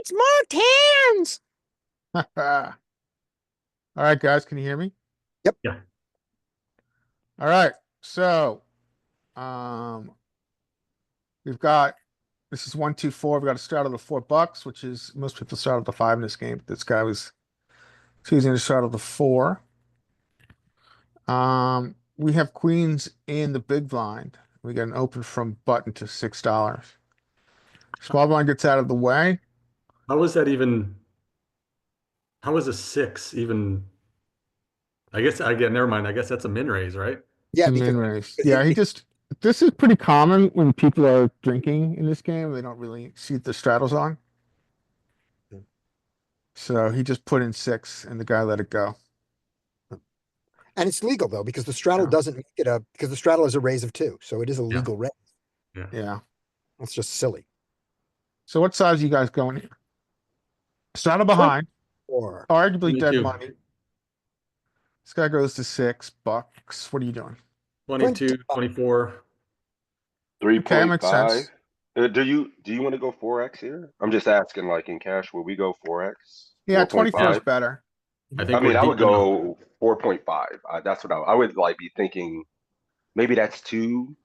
It's marked hands. All right, guys, can you hear me? Yep. Yeah. All right. So, um, we've got this is 1, 2, 4. We've got to start out of the $4, which is most people start out the 5 in this game. This guy was choosing to start out the 4. We have queens in the big blind. We got an open from button to $6. Small blind gets out of the way. How is that even? How is a six even? I guess I get. Never mind. I guess that's a min raise, right? It's Yeah, a because min raise. because Yeah, he, this is pretty common when people are drinking in this game. They don't really see the straddles on. So he just put in 6 and the guy let it go. and it's legal though because the straddle Yeah. doesn't make it a because the straddle is a raise of 2, so it is a Yeah. legal raise. Yeah. Yeah. That's just silly. So what size you guys going here? Straddle behind, Or arguably dead 22. money. This guy goes to $6. What are you doing? 22, 24. Okay, that makes 3.5. sense. Do you want to go 4x here? I'm just asking, like in cash, will we go 4x? Yeah, 24 is 4.5? better. I I think we're mean, I would deep enough. go 4.5. That's what I would like be thinking. Maybe that's too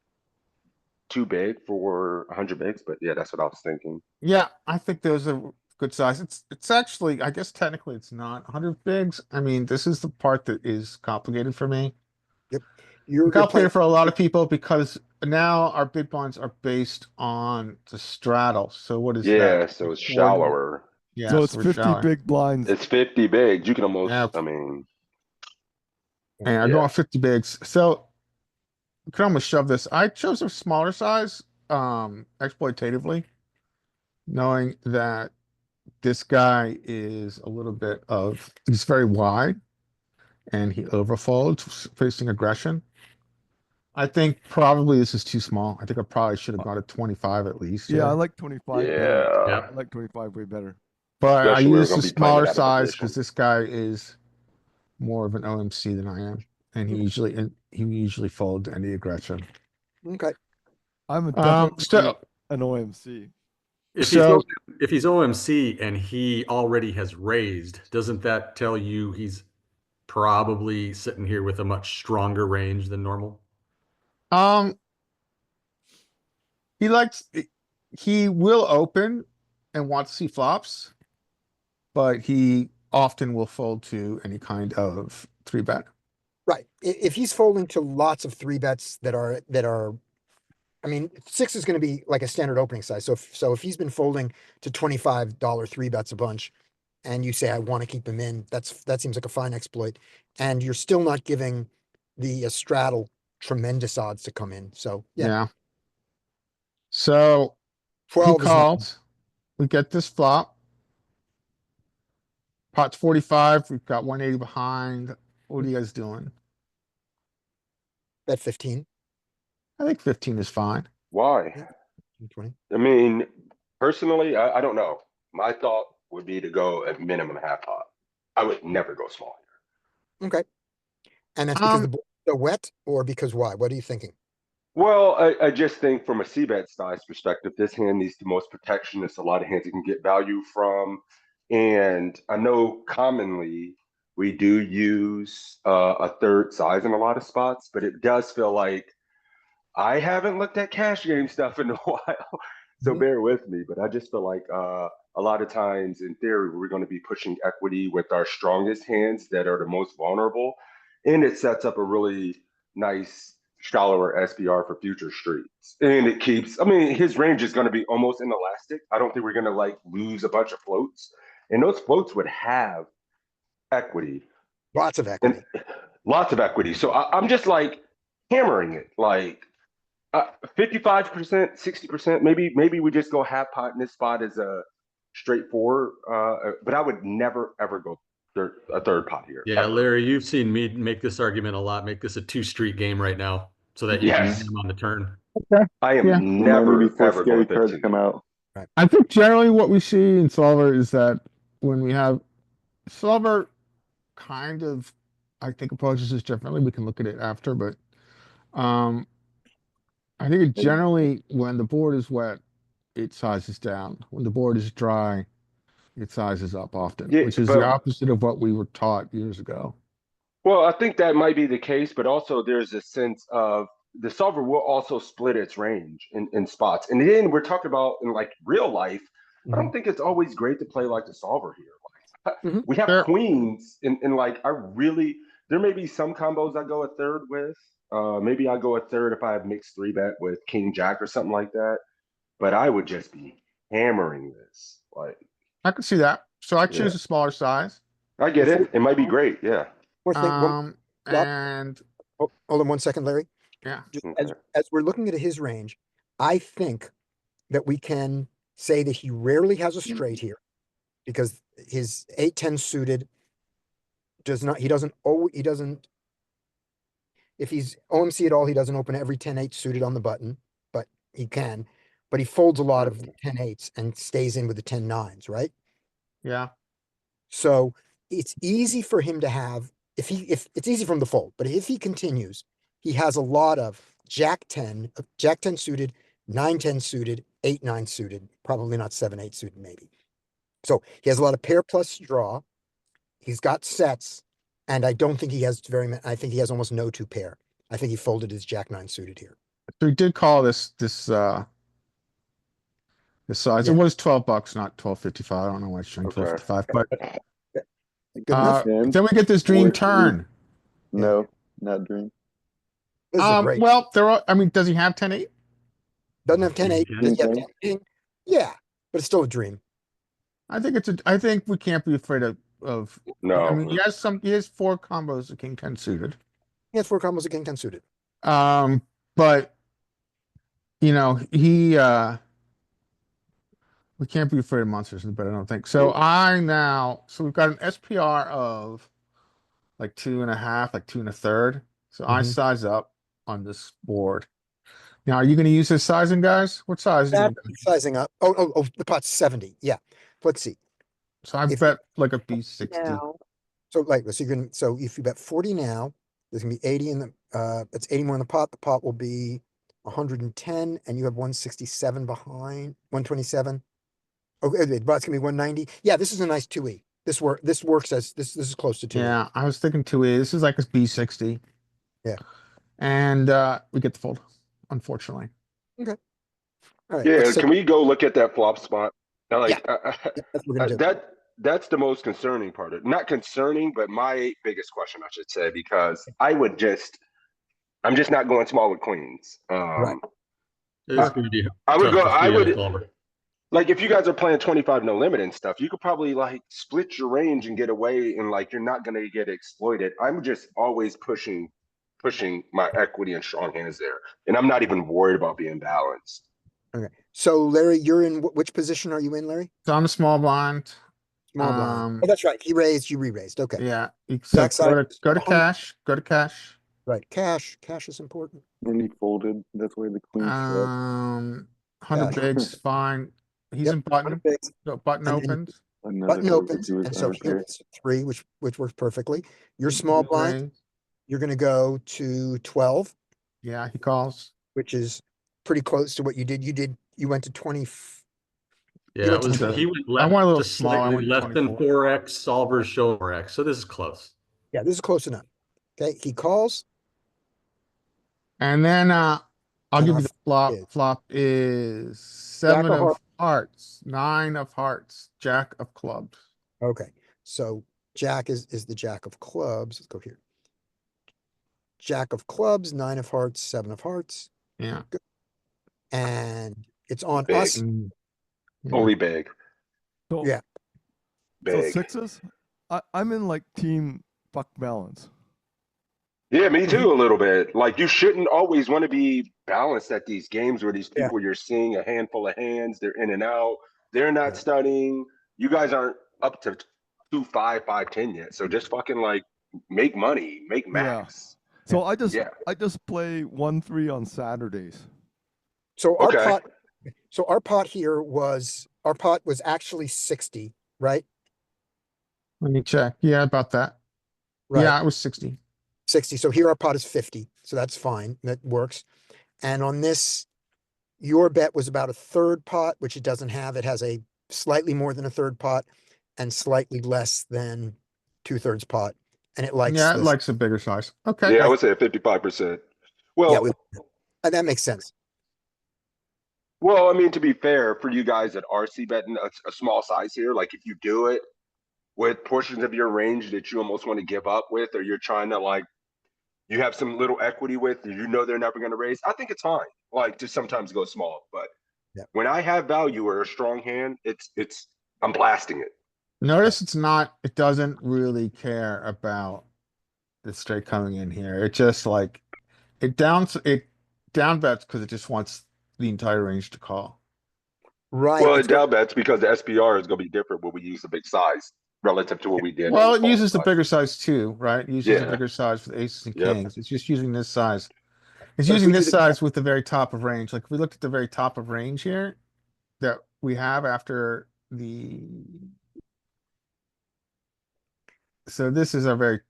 big for 100 bigs, but yeah, that's what I was thinking. Yeah, I think those are good size. It's actually, I guess technically it's not 100 bigs. I mean, this is the part that is complicated for me. yep, And you're playing. complicated for a lot of people because now our big blinds are based on the straddle. So what is that? Yeah, so Like it's 40? shallower. Yeah, So so it's we're 50 shallow. big blinds. It's 50 bigs. You can Yeah, almost, I mean, and I'm yeah. going 50 bigs. So you can almost shove this. I chose a smaller size, exploitatively, knowing that this guy is a little bit of, he's very wide and he overfolds facing aggression. I think probably this is too small. I think I probably should have gone to 25 at least Yeah, I here. like 25 better. Yeah. I Yeah. like 25 way better. But I Especially we were used going the to be playing smaller it out of size because position. this guy is more of an OMC than I am. And he usually folds any aggression. Okay. I'm definitely So an OMC. If he's so if he's OMC and he already has raised, doesn't that tell you he's probably sitting here with a much stronger range than normal? um he likes he will open and want to see flops, but he often will fold to any kind of 3 bet. Right. If he's folding to lots of 3 bets that are I mean, 6 is going to be like a standard opening size. So if he's been folding to $25 3 bets a bunch, and you say I want to keep him in, that seems like a fine exploit, and you're still not giving the straddle tremendous odds to come in. So yeah, Yeah. So he 12 is not. calls. We get this flop. Pot's 45. We've got 180 behind. What are you guys doing? Bet 15. I think 15 is fine. Why? Yeah. 20. I mean, personally, I don't know. My thought would be to go at minimum half pot. I would never go small Okay. And that's because the Um, board's so wet, or because why? What are you thinking? Well, I just think from a c-bet size perspective, this hand needs the most protection. There's a lot of hands you can get value from. And I know commonly we do use a third size in a lot of spots, but it does feel like I haven't looked at cash game stuff in a while. So Mhm. bear with me, but I just feel like a lot of times in theory, we're going to be pushing equity with our strongest hands that are the most vulnerable. And it sets up a really nice shallower SPR for future streets. And it keeps, I mean, his range is going to be almost inelastic. I don't think we're going to like lose a bunch of floats. And those floats would have equity Lots of and equity. lots of equity. So I'm just like hammering it. Like 55%, 60%, maybe we just go half pot in this spot as a straightforward. But I would never ever go a third pot here Yeah, ever. Larry, you've seen me make this argument a lot. Make this a two-street game right now so that you can Yes, jam on the turn. okay. I Yeah. am Remind me never before ever scary going cards 15. come out. Right. I think generally what we see in Solver is that when we have Solver kind of, I think approaches this differently. We can look at it after, but um, I think it generally when the board is wet, it sizes down. When the board is dry, it sizes up often, Yeah, which is the but opposite of what we were taught years ago. well, I think that might be the case, but also there's a sense of the solver will also split its range in spots. And then we're talking about in like real life. I Mhm. don't think it's always great to play like the solver here. Like Mhm. we have There, queens, and like I really there may be some combos I go a third with. Maybe I go a third if I have mixed three bet with King Jack or something like that. But I would just be hammering this. Like, I could see that. So I yeah, choose a smaller size. I get Before, it. It might be great. Yeah. one thing, one flop. And Hold on 1 second, Larry. yeah, Just Okay. as we're looking at his range, I think that we can say that he rarely has a straight here because his 8-10 suited does not, he doesn't, if he's OMC at all, he doesn't open every 10-8 suited on the button, but he can. But he folds a lot of the 10-8s and stays in with the 10-9s, right? yeah. So it's easy for him to have, if it's easy for him to fold, but if he continues, he has a lot of Jack 10, Jack 10 suited, 9-10 suited, 8-9 suited, probably not 7-8 suited, maybe. So he has a lot of pair plus draw. He's got sets, and I don't think he has very many. I think he has almost no two pair. I think he folded his Jack 9 suited here. So we did call this size. Yeah. It was $12, not $12.55. I don't know why it's showing Okay. $12.55, but Good enough. And then we get this dream Or- turn. no, not dream. This is a great. Well, I mean, does he have 10-8? Doesn't have 10-8. Yeah. Does he have Okay. 10-8? Yeah, but it's still a dream. I think we can't be afraid of No. I mean, he has 4 combos of King 10 suited. He has 4 combos of King 10 suited. But we can't be afraid of monsters, but I don't think so. So we've got an SPR of like 2.5, like 2 1/3. So I Mhm. size up on this board. Now, are you going to use this sizing, guys? What size? That sizing up. Oh, the pot's 70. Yeah. Let's see. So I if- bet like a B60. Now, so so if you bet 40 now, there's gonna be 80 in the that's 80 more in the pot. The pot will be 110, and you have 167 behind, 127. Okay, the pot's gonna be 190. Yeah, this is a nice 2E. This works as this is close to 2E. Yeah, I was thinking 2A. This is like a B60. Yeah. And we get the fold, unfortunately. All right. Yeah, let's can we go look at that flop spot? I like that's what we're gonna do. that's the most concerning part of it. Not concerning, but my biggest question, I should say, because I'm just not going small with queens. Right. It's gonna be I would tough go. to I see a would solver. like if you guys are playing 25 no limit and stuff, you could probably like split your range and get away, and like you're not gonna get exploited. I'm just always pushing my equity and strong hands there, and I'm not even worried about being balanced. Okay. So Larry, you're in which position are you in, Larry? So I'm a small blind. Small blind. Oh, that's right. He raised, you re-raised. Okay. Yeah. So Backside. go to cash. Go to cash. Right. Cash is important. And he folded. That's why the queen showed up. 100 Cash. bigs, fine. He's Yep, in button. 100 bigs. So button And then- opens. Another Button over opens, to his and so arbitrary. here's 3, which works perfectly. You're small blind. Raise. You're gonna go to 12, Yeah, he calls. which is pretty close to what you did. You went to 20. Yeah, went it to was, 20. he went I went a little just small. I slightly went to less than 24. 4x, solvers show 4x, so this is close. Yeah, this is close enough. Okay, he calls. And then I'll And give our you the flop. is- Flop is Jack 7 of of hearts, 9 of hearts, Jack of clubs. Okay, so Jack is the Jack of clubs. Let's go here. Jack of clubs, 9 of hearts, 7 of hearts, Yeah. and it's on Big. us. Mm. Yeah. Only big, So, Yeah. so big. sixes, I'm in like team fuck balance. Yeah, me too, a little bit. Like you shouldn't always want to be balanced at these games where these Yeah. people you're seeing a handful of hands, they're in and out, they're not Yeah. studying. You guys aren't up to 2-5, 5-10 yet. So just fucking like make money, make max. So I just Yeah. play 1-3 on Saturdays. So our Okay. pot, our pot was actually 60, right? Let me check. Yeah, about that. Right. Yeah, it was 60. 60. So here our pot is 50. So that's fine. That works. And on this, your bet was about a third pot, which it doesn't have. It has a slightly more than a third pot. and slightly less than 2/3 pot. And it likes Yeah, it this. likes a bigger size. Okay. Yeah, I would say 55%. Yeah, Well, that makes sense. well, I mean, to be fair, for you guys that are C betting a small size here, like if you do it with portions of your range that you almost want to give up with, or you're trying to like you have some little equity with, and you know they're never going to raise, I think it's fine. Like to sometimes go small, but Yeah. when I have value or a strong hand, it's I'm blasting it. Notice it doesn't really care about the straight coming in here. It just like, it down bets because it just wants the entire range to call. Right. Well, it's it down bets because the SPR is going to be different when we use the big size relative to what we did. Well, on it the uses the side. bigger size too, right? It uses a Yeah. bigger size for the aces and Yep. kings. It's just using this size. It's But if using we do this the- size with the very top of range. Like if we looked at the very top of range here that we have after the. So this is our very,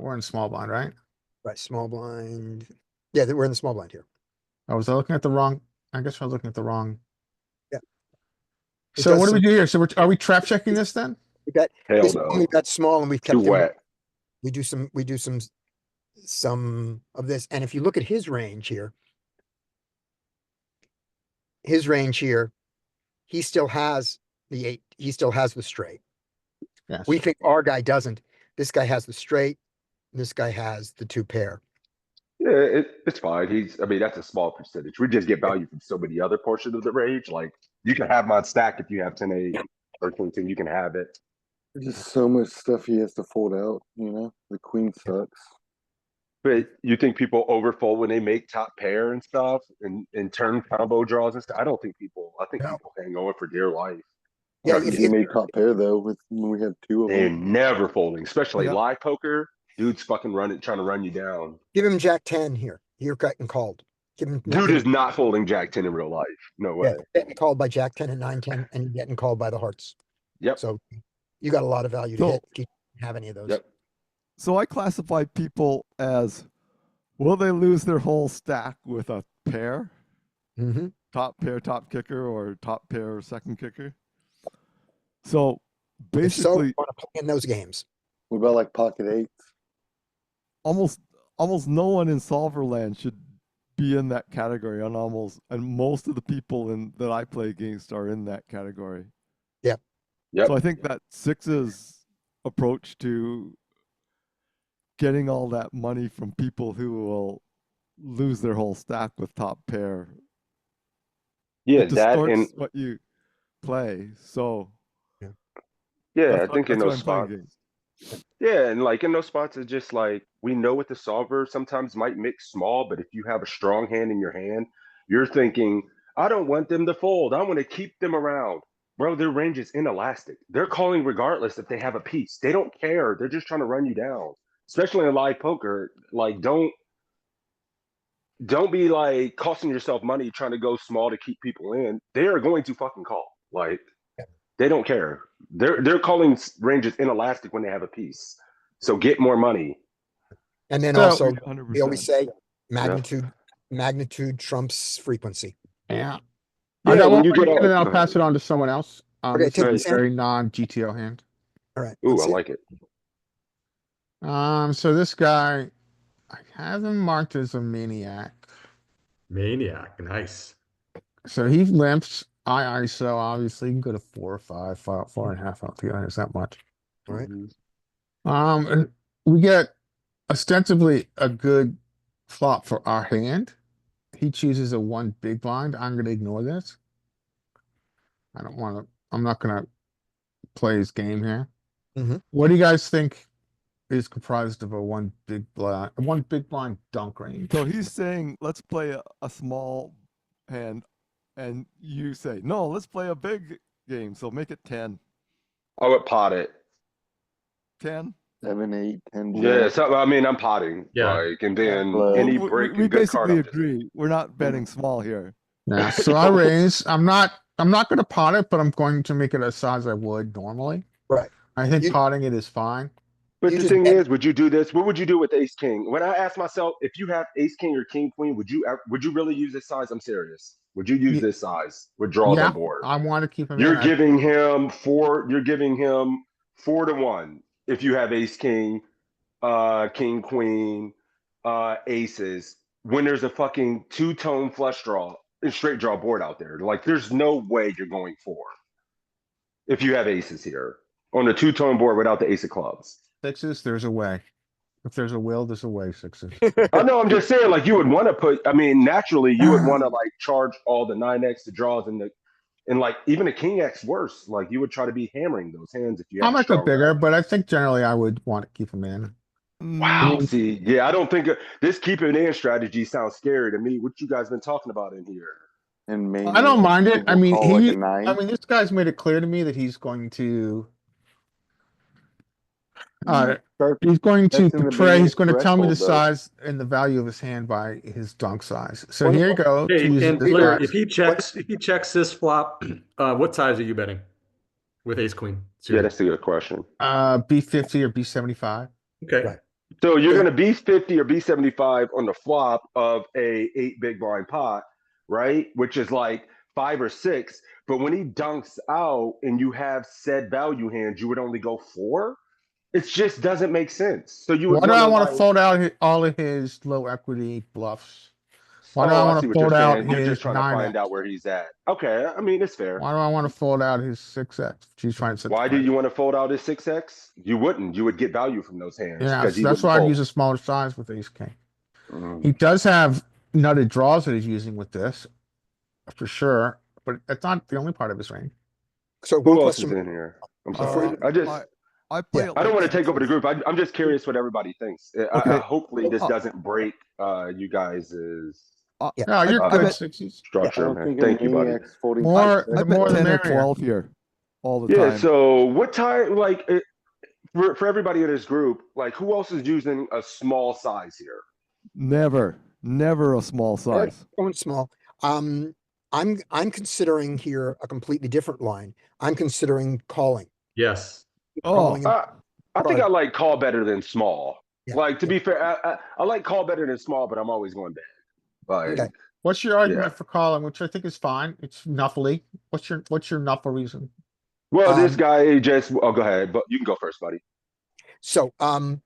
we're in small blind, right? Right, small blind. Yeah, we're in the small blind here. Oh, was I looking at the wrong? I guess I was looking at the wrong. Yeah. It So does what do we some- do here? So are we trap checking this then? We bet Hell this no. one we bet small and we've Too kept him. wet. We do some of this. And if you look at his range here, he still has the 8, he still has the straight. Yes. We think our guy doesn't. This guy has the straight, this guy has the 2 pair. Yeah, it's fine. I mean, that's a small percentage. We just get value from so many other portions of the range. Like you can have my stack if you have 10-8 or 22, you can have it. There's just so much stuff he has to fold out, you know? The queen sucks. But you think people overfold when they make top pair and stuff and turn combo draws and stuff? I don't think people. I think No. people hang on for dear life. Yeah, Right, if He you, made top pair though when we had 2 of They're them. never folding, especially Yeah. live poker. Dude's fucking trying to run you down. give him Jack 10 here, you're getting called. Give him. Dude is not folding Jack 10 in real life. No way. Yeah, getting called by Jack 10 and 9-10, and you're getting called by the hearts. Yep. So you got a lot of value to So- hit if you have any of those. Yep. So I classify people as, will they lose their whole stack with a pair? Mm-hmm. Top pair, top kicker, or top pair, second kicker? So If so, basically, want to play in those games. What about like pocket eights? almost no one in solver land should be in that category, and most of the people that I play against are in that category. Yep. Yep. So I think that Six's approach to getting all that money from people who will lose their whole stack with top pair, Yeah, it that distorts and what you play. So yeah, that's I think in what those I'm playing spots. against. Yeah, and like in those spots, it's just like we know what the solver sometimes might mix small, but if you have a strong hand in your hand, you're thinking, I don't want them to fold. I want to keep them around. Bro, their range is inelastic. They're calling regardless if they have a piece. They don't care. They're just trying to run you down. Especially in live poker. Like don't be like costing yourself money trying to go small to keep people in. They are going to fucking call. Like they don't care. They're calling ranges inelastic when they have a piece. So get more money. And then So- also, 100%. we always say magnitude trumps frequency. Yeah. Yeah, I got when one you more get hand and then all- I'll pass it on to someone else. Okay, This take is this a hand. very non-GTO hand. All right. Ooh, let's I see. like it. So this guy, I have him marked as a maniac. Maniac, nice. So he limps. I ISO, obviously, you can go to 4 or 5, 4.5. I don't think it's that much. All right. And we get ostensibly a good flop for our hand. He chooses a 1 big blind. I'm going to ignore this. I'm not going to play his game here. Mhm. What do you guys think is comprised of a 1 big blind dunk range? So he's saying, let's play a small hand, and you say, no, let's play a big game. So make it 10. I would pot it. 10. 7, 8, 10. Yeah, jack. so I mean I'm potting. Yeah. Like and then Well, any we, break we and good card. basically I'm just- agree. We're not betting small here. Yeah, so I raise. I'm not going to pot it, but I'm going to make it a size I would normally. Right. I think You- potting it is fine. But You the just thing bet. is, would you do this? What would you do with ace king? When I ask myself, if you have ace king or king queen, would you really use this size? I'm serious. Would you use Ye- this size with draws Yeah, on board? I want to keep him in. You're giving him four. You're giving him 4-1 if you have ace king, king queen, aces. When there's a fucking two-tone flush draw and straight draw board out there, like there's no way you're going four if you have aces here on the two-tone board without the ace of clubs. Sixes, there's a way. If there's a will, there's a way, sixes. I know. I'm just saying, like you would want to put. I mean, naturally, you would want to like charge all the 9x, the draws, and like even a king X worse. Like you would try to be hammering those hands if you I had a might go strong bigger, value. but I think generally I would want to keep him in. Wow. Mm, See, yeah, I don't think this keep it in strategy sounds scary to me. What you guys been talking about in here? And maybe I don't mind it. I we'll mean, call like a 9. this guy's made it clear to me that he's going to, Start he's going to That's in the portray, big he's going to tell me the threshold, though. size and the value of his hand by his dunk size. So What- here you go. to Hey, use and this Blair, guy's- if he checks this flop, what size are you betting with ace queen? Yeah, that's a good question. B50 or B75. Okay. Right. So you're Yeah. gonna be 50 or be 75 on the flop of a 8 big blind pot, right? Which is like 5 or 6. But when he dunks out and you have said value hands, you would only go 4. It just doesn't make sense. So you would Why do I want like, to fold out all of his low equity bluffs? Why do I I want see to what you're fold out saying. You're his just trying to find 9x? out where he's at. Okay, I mean it's fair. Why do I want to fold out his 6x? She's trying to set the Why do price. you want to fold out his 6x? You wouldn't. You would get value from those hands. Yeah, because he that's wouldn't why I'd fold. use a smaller size with ace king. Mm. He does have nutted draws that he's using with this, for sure, but that's not the only part of his range. So Who one else is question. in here? I'm Before sorry. you- I just I play Yeah. it I don't like want to take over the sixes. group. I'm just curious what everybody thinks. Okay. Hopefully this Oh. doesn't break you guys' Yeah. No, you're I good, bet- sixes. I structure, don't man. think Thank you, buddy. Maniac's folding More- six. I the more bet the 10 or merrier. 12 here all the Yeah, time. so what time like for everybody in this group, like who else is using a small size here? Never a small size. Going small. I'm considering here a completely different line. I'm considering calling. Yes. Oh, Calling and- I think I like call better than small. Yeah. Like to be fair, I like call better than small, but I'm always going bad. Like Okay. What's your argument Yeah. for calling, which I think is fine? It's nuffly. What's your nuffle reason? well, this Um, guy just go ahead, but you can go first, buddy. So I'm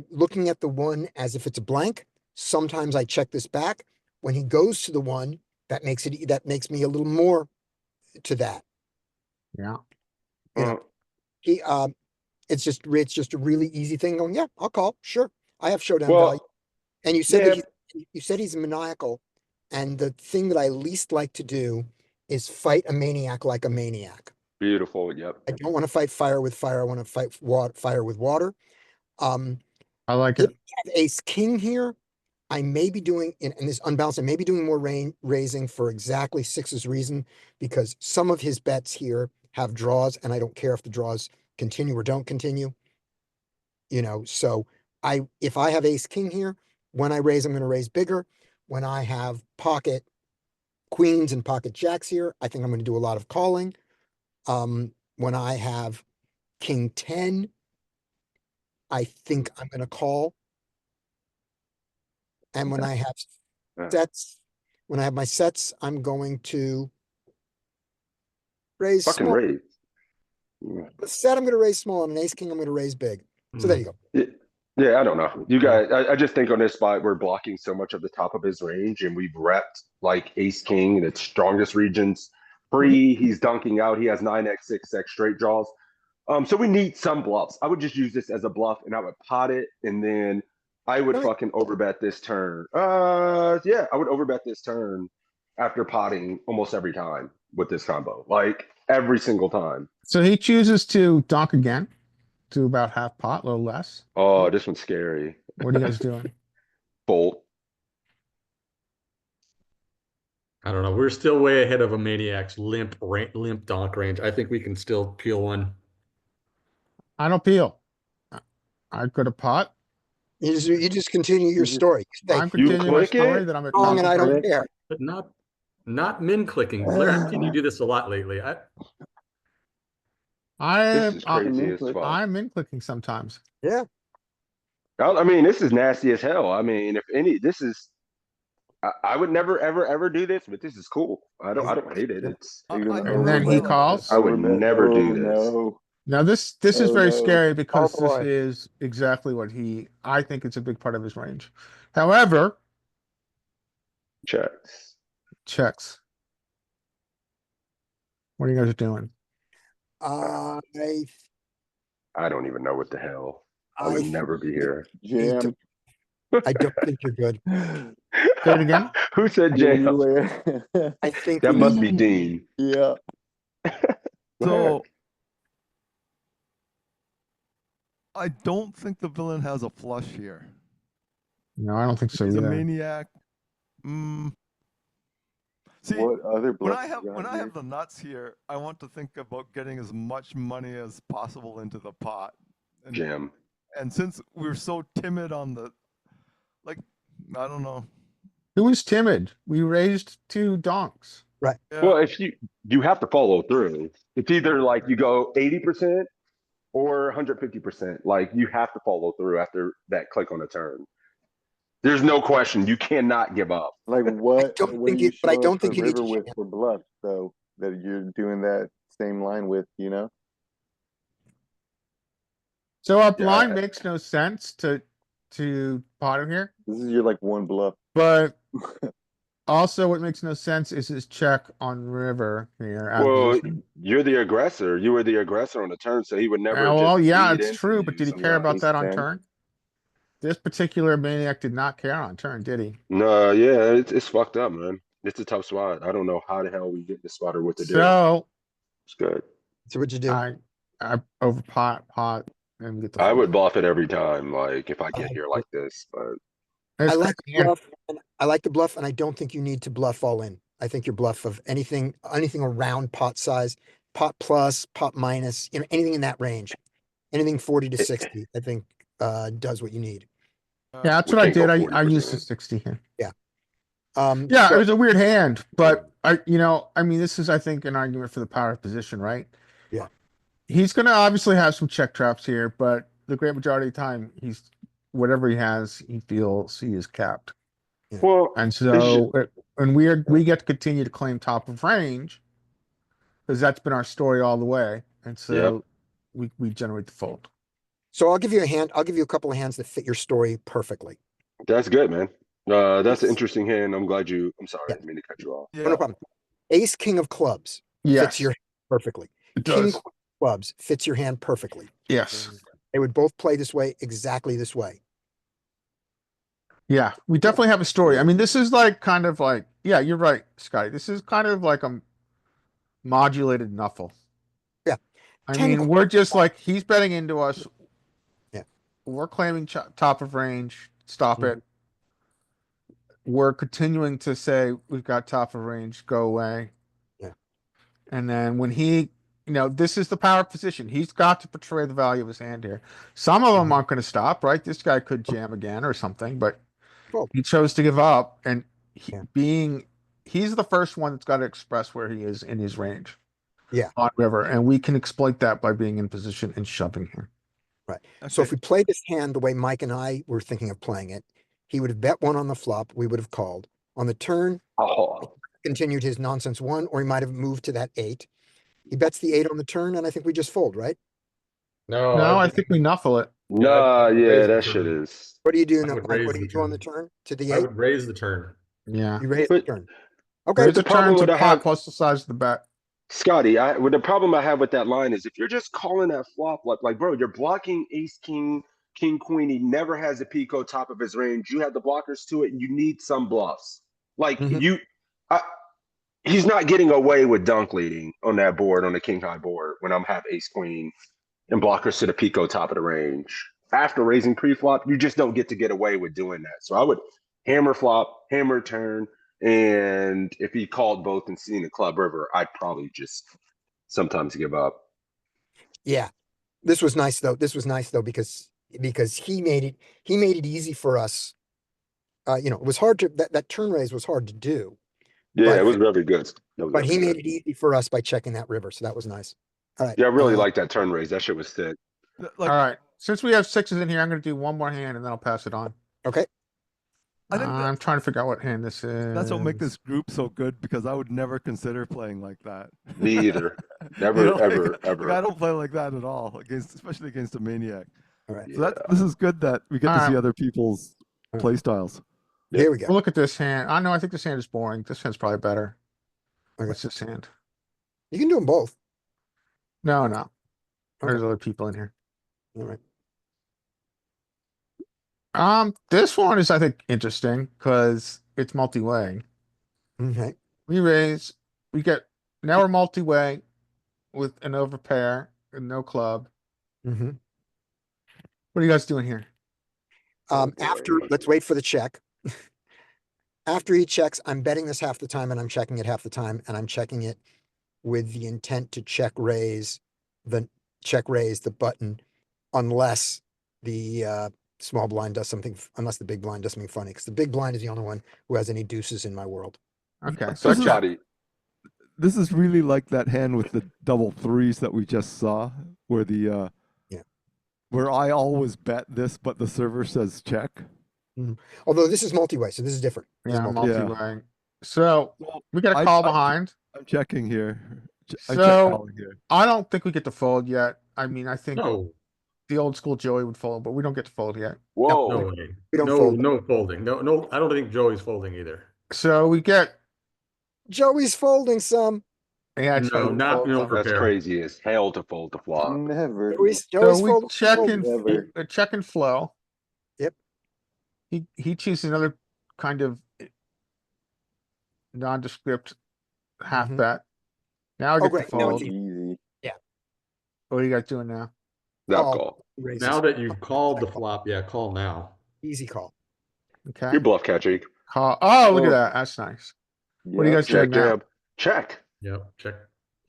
looking at the one as if it's a blank. Sometimes I check this back. When he goes to the one, that makes me a little more to that. Yeah. You know, he it's just a really easy thing going, yeah, I'll call. Sure. I have showdown value. Well, And you said yeah. that you said he's maniacal. And the thing that I least like to do is fight a maniac like a maniac. beautiful. Yep. I don't want to fight fire with fire. I want to fight fire with water. I like If it. I have ace king here, I may be doing in this unbalanced, I may be doing more raising for exactly six's reason, because some of his bets here have draws, and I don't care if the draws continue or don't continue. You know, so if I have ace king here, when I raise, I'm going to raise bigger. When I have pocket queens and pocket jacks here, I think I'm going to do a lot of calling. When I have king 10, I think I'm going to call. And when I have Yeah. sets, when I have my sets, I'm going to raise Fucking small. raise. The set I'm going to raise small, and an ace king I'm going to raise big. So there you go. Yeah, I don't know. You guys, I just think on this spot we're blocking so much of the top of his range, and we've repped like ace king in its strongest regions. Free, he's dunking out. He has 9x, 6x straight draws. So we need some bluffs. I would just use this as a bluff, and I would pot it, and then I would Really? fucking overbet this turn. Yeah, I would overbet this turn after potting almost every time with this combo, like every single time. So he chooses to dunk again to about half pot, a little less. Oh, this one's scary. What are you guys doing? Bolt. I don't know. We're still way ahead of a maniac's limp donk range. I think we can still peel one. I don't peel. I go to pot. You just continue your just- story. You say, I'm continuing my click story it? that I'm at. wrong, and I don't Correct. care. But not min clicking. Blair, I've seen you do this a lot lately. This I'm is crazy as Click. fuck. I'm in clicking sometimes. Yeah. I mean, this is nasty as hell. I mean, if any, this is. I would never, ever, ever do this, but this is cool. I don't hate it. It's. Are you gonna I And then he like overbet? calls. I would Overbet? never Oh do this. no. Now this is Oh, very no. scary because this boy. is exactly what I think it's a big part of his range. However, Checks. checks. What are you guys doing? I I don't even know what the hell. I I would never be here. Jam. I don't think you're good. Say it again. Who said Jam jam? you I think That we must need be Dean. Yeah. Go ahead. So I don't think the villain has a flush here. No, I don't think so He's a either. maniac. See, What other when bluffs I have you got when I here? have the nuts here, I want to think about getting as much money as possible into the pot. Jam. And since we're so timid on the, like, I don't know. Who was timid? We raised 2 donks. Yeah. Well, if you have to follow through. It's either like you go 80% or 150%. Like you have to follow through after that click on a turn. There's no question. You cannot give up. Like I what? don't What think do you it, but I show up don't the think you need river to with jam. for bluff though? That you're doing that same line with, you know? So our Yeah, blind makes no sense to pot him here. This is your like one bluff. But also what makes no sense is his check on river here. out of Well, position. you're the aggressor. You were the aggressor on the turn, so he would never just Well, yeah, lead it's into true, you but did he some care about ace that on 10. turn? This particular maniac did not care on turn, did he? No, yeah, it's fucked up, man. It's a tough spot. I don't know how the hell we get this spot or what to do. So It's good. So what'd you do? I over pot, and get the I fold. would bluff it every time, like if I get I- here like this, but There's I like crazy the hand. bluff. And I like the bluff, and I don't think you need to bluff all in. I think your bluff of anything around pot size, pot plus, pot minus, anything in that range, anything 40 to 60, I think does what you need. Yeah, that's we what I can't go did. I used the 40%. 60 here. Yeah, So it was a weird hand, but I mean, this is, I think, an argument for the power of position, right? Yeah. He's going to obviously have some check traps here, but the great majority of the time, whatever he has, he feels he is capped. Well, And it's so, and we get to continue to claim top of range because that's been our story all the way. And so we generate the fold. So I'll give you a hand. I'll give you a couple of hands that fit your story perfectly. that's good, man. That's an Yes. interesting hand. I'm glad you. I'm sorry, Yeah. I didn't mean to cut you off. Oh, no problem. Ace, king of clubs Yes, fits your hand perfectly. it King does. queen of clubs fits your hand perfectly. Yes. They would both play this way, exactly this way. Yeah, we definitely have a story. I mean, this is like kind of like, yeah, you're right, Scotty. This is kind of like a modulated knuffle. Yeah. I 10 mean, we're just like, he's betting into us. Yeah. We're claiming top of range. Stop it. We're continuing to say we've got top of range. Go away. Yeah. And then when he, this is the power position. He's got to portray the value of his hand here. Some of them aren't going to stop, right? This guy could jam again or something, but Well, he chose to give up, and Yeah. he's the first one that's got to express where he is in his range. Yeah. On river, and we can exploit that by being in position and shoving here. Right. So if Okay. we play this hand the way Mike and I were thinking of playing it, he would have bet one on the flop. We would have called on the turn, Oh, continued his nonsense one, or he might have moved to that 8. He bets the 8 on the turn, and I think we just fold, right? No, No, I think we knuffle it. nah, I'd yeah, raise the that shit turn. is. What do you do, I would Mike? raise What do the you do on the turn. turn to the I 8? would raise the turn. Yeah, You raise the But- turn. Okay. raise the the problem turn to with pot plus the size of the bet. Scotty, the problem I have with that line is if you're just calling that flop, like bro, you're blocking ace, king, king, queen. He never has a pico top of his range. You have the blockers to it, and you need some bluffs. Like Mhm. he's not getting away with dunk leading on that board on the king high board when I'm have ace, queen, and blockers to the pico top of the range. After raising pre-flop, you just don't get away with doing that. So I would hammer flop, hammer turn. And if he called both and seen the club river, I'd probably just sometimes give up. Yeah. This was nice though. This was nice though because he made it easy for us. It was hard to that turn raise was hard to do. Yeah, But- it was very good. That was But he very made good. it easy for us by checking that river, so that was nice. All right. Yeah, I really like that turn raise. That shit was sick. Like, Alright, since we have sixes in here, I'm gonna do one more hand and then I'll pass it on. Okay. I think I'm trying to figure out what hand this is. that's what make this group so good because I would never consider playing like that. Me either. You Never, know, like- ever, like, ever. I don't play like that at all, especially against a maniac. All right. So this is good that we get to see Alright. other people's Alright. play styles. Here we go. We'll look at this hand. I know, I think this hand is boring. This hand's probably better. Okay. What's this hand? You can do them both. No, no. There's Okay. other people in here. All right. This one is, I think, interesting because it's multi-way. Okay. We raise, now we're multi-way with an overpair and no club. Mm-hmm. What are you guys doing here? After, let's wait for the check. After he checks, I'm betting this half the time and I'm checking it half the time, and I'm checking it with the intent to check raise the button unless the small blind does something, unless the big blind does something funny, because the big blind is the only one who has any deuces in my world. Okay, so This I is- check. Johnny, This is really like that hand with the double threes that we just saw, where the Yeah. where I always bet this, but the server says check. Although this is multi-way, so this is different. This is Yeah, multi-way. multi-way. So Well, we get a I- call I- behind. I'm checking here. I check So- calling here. I don't think we get to fold yet. I mean, I think No, the old school Joey would fold, but we don't get to fold yet. whoa. no way. We don't No, fold. no folding. No, I don't think Joey's folding either. So we get, Joey's folding some. yeah, No, check. not no That's prepare. crazy as hell to fold the flop. Never. Joey's So we folding. check folding. and Never. check and flow. Yep. He chooses another kind of nondescript half Mhm. bet. Now I Oh, get to great. Now it's fold. Easy. What are you guys doing now? That Call. call. Raises. Now that you've called the flop, yeah, call now. Easy call. Okay. You're bluff catching. Call. Oh, look at Oh. that. That's nice. What are you Yeah. guys doing Check, now? jab. Check. Yep, check.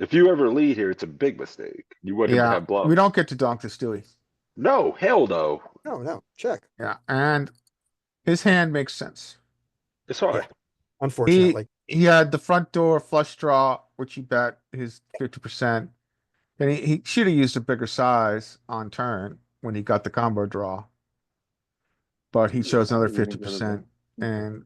If you ever lead here, it's a big mistake. You wouldn't Yeah, have bluff. we don't get to donk this, do we? No, hell no. No, check. Yeah, and his hand makes sense. It's hard. Yeah. Unfortunately. He had the front door flush draw, which he bet his 50%. And he should have used a bigger size on turn when he got the combo draw. But he chose another Yeah, he didn't go to 50% the- and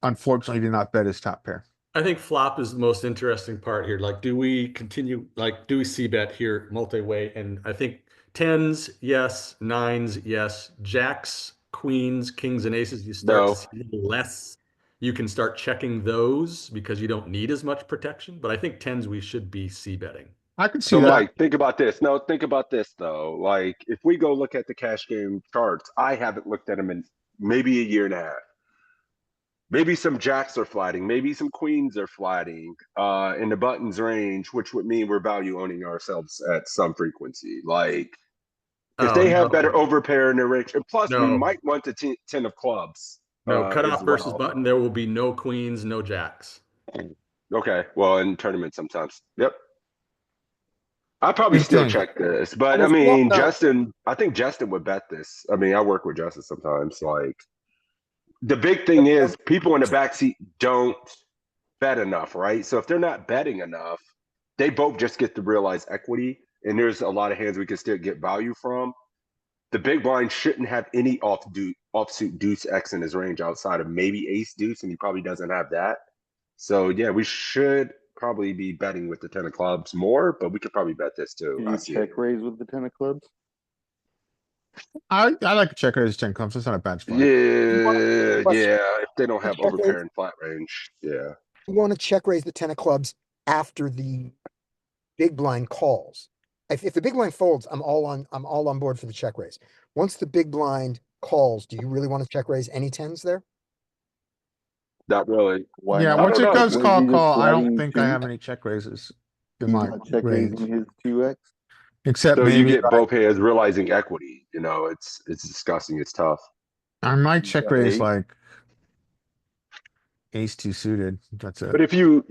unfortunately did not bet his top pair. I think flop is the most interesting part here. Like, do we continue, like, do we see bet here multi-way? And I think tens, yes, nines, yes, jacks, queens, kings, and aces, you start No. to see a little less. You can start checking those because you don't need as much protection. But I think tens, we should be c betting. I can see So that. Mike, think about this. No, think about this though. Like if we go look at the cash game charts, I haven't looked at them in maybe a year and a half. Maybe some jacks are flatting, maybe some queens are flatting in the buttons range, which would mean we're value owning ourselves at some frequency. Like if they have better overpair in their range, and plus we No. might want the 10 of clubs. No, as cutoff versus well. button, there will be no queens, no jacks. Okay, well, in tournaments sometimes. Yep. I probably Good still thing. check this, but I Almost mean, blocked out. Justin, I think Justin would bet this. I mean, I work with Justin sometimes. Like, the big thing is people in the backseat don't bet enough, right? So if they're not betting enough, they both just get to realize equity, and there's a lot of hands we can still get value from. The big blind shouldn't have any offsuit deuce X in his range outside of maybe ace deuce, and he probably doesn't have that. So yeah, we should probably be betting with the 10 of clubs more, but we could probably bet this too. Can I you see check it. raise with the 10 of clubs? I like to check raise 10 clubs. It's not a bad spot. Yeah, Question. yeah. If they don't have Check raise. overpair and flat range, yeah. You want to check raise the 10 of clubs after the big blind calls. If the big blind folds, I'm all on board for the check raise. Once the big blind calls, do you really want to check raise any tens there? Not really. Why Yeah, not? once don't it know. goes Was call, he just I don't flatting think I two? have any check raises in He's my not check range. raising his 2x? Except So you maybe get like, both hands realizing equity. You know, it's disgusting. It's tough. I might He's check got raise eight. like ace two suited. That's it. But if you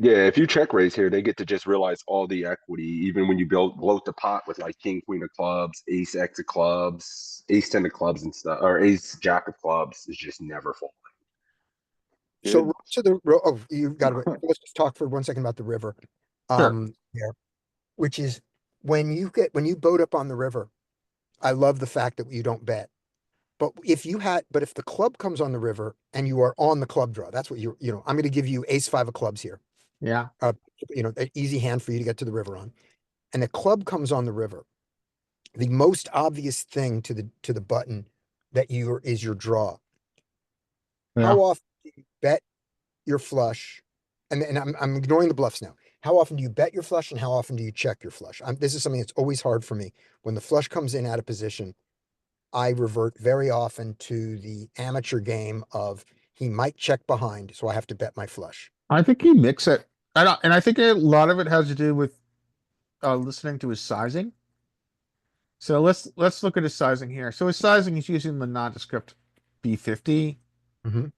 check raise here, they get to just realize all the equity, even when you bloat the pot with like king, queen of clubs, ace X of clubs, ace 10 of clubs and stuff, or ace jack of clubs is just never full. So Good. to the oh, you've got to let's just talk for 1 second about the river. Sure. Here, which is when you boat up on the river, I love the fact that you don't bet. But if the club comes on the river and you are on the club draw, that's what I'm going to give you ace five of clubs here. Yeah. An easy hand for you to get to the river on. And the club comes on the river. The most obvious thing to the button is your draw. Yeah. How often do you bet your flush? And I'm ignoring the bluffs now. How often do you bet your flush and how often do you check your flush? This is something that's always hard for me. When the flush comes in out of position, I revert very often to the amateur game of he might check behind, so I have to bet my flush. I think he mix it. And I think a lot of it has to do with listening to his sizing. So let's look at his sizing here. So his sizing, he's using the nondescript B50 Mhm.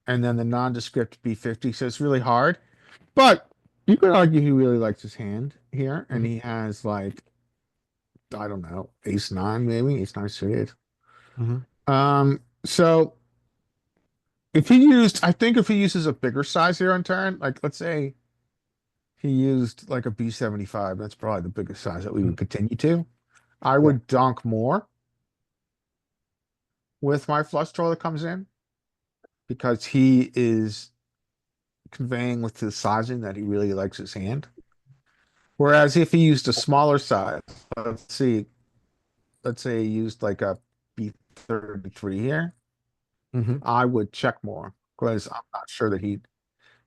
and then the nondescript B50. So it's really hard. But you could argue he really likes his hand here, and he has like, I don't know, ace nine, maybe ace nine suited. Mhm. So if he uses a bigger size here on turn, like let's say he used like a B75, that's probably the biggest size that we would continue to. I would donk more with my flush draw that comes in because he is conveying with his sizing that he really likes his hand. Whereas if he used a smaller size, let's say he used like a B33 here, Mhm. I would check more because I'm not sure that he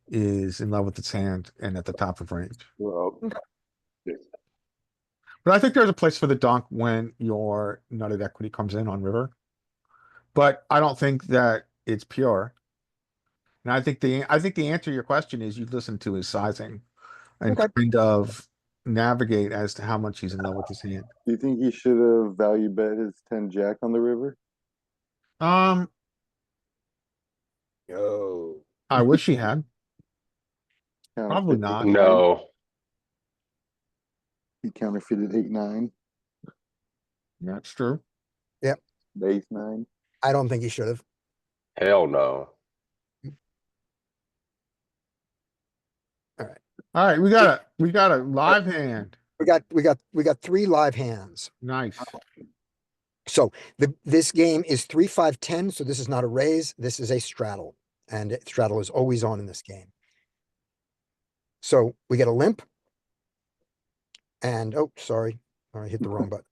is in love with his hand and at the top of range. Well, But I think there's a place for the donk when your nutted equity comes in on river. But I don't think that it's pure. And I think the answer to your question is you listen to his sizing and Okay. kind of navigate as to how much he's in love with his hand. Do you think he should have value bet his 10 jack on the river? Um, Oh. I wish he had. Probably Counterfeit not. 8-9. no. He counterfeited 8-9, Yeah, it's true. Yep. the ace-9. I don't think he should have. Hell no. All right, we got a live hand. We got three live hands. Nice. So this game is 3-5-10, so this is not a raise, this is a straddle. And straddle is always on in this game. So we get a limp. And sorry, I hit the wrong button.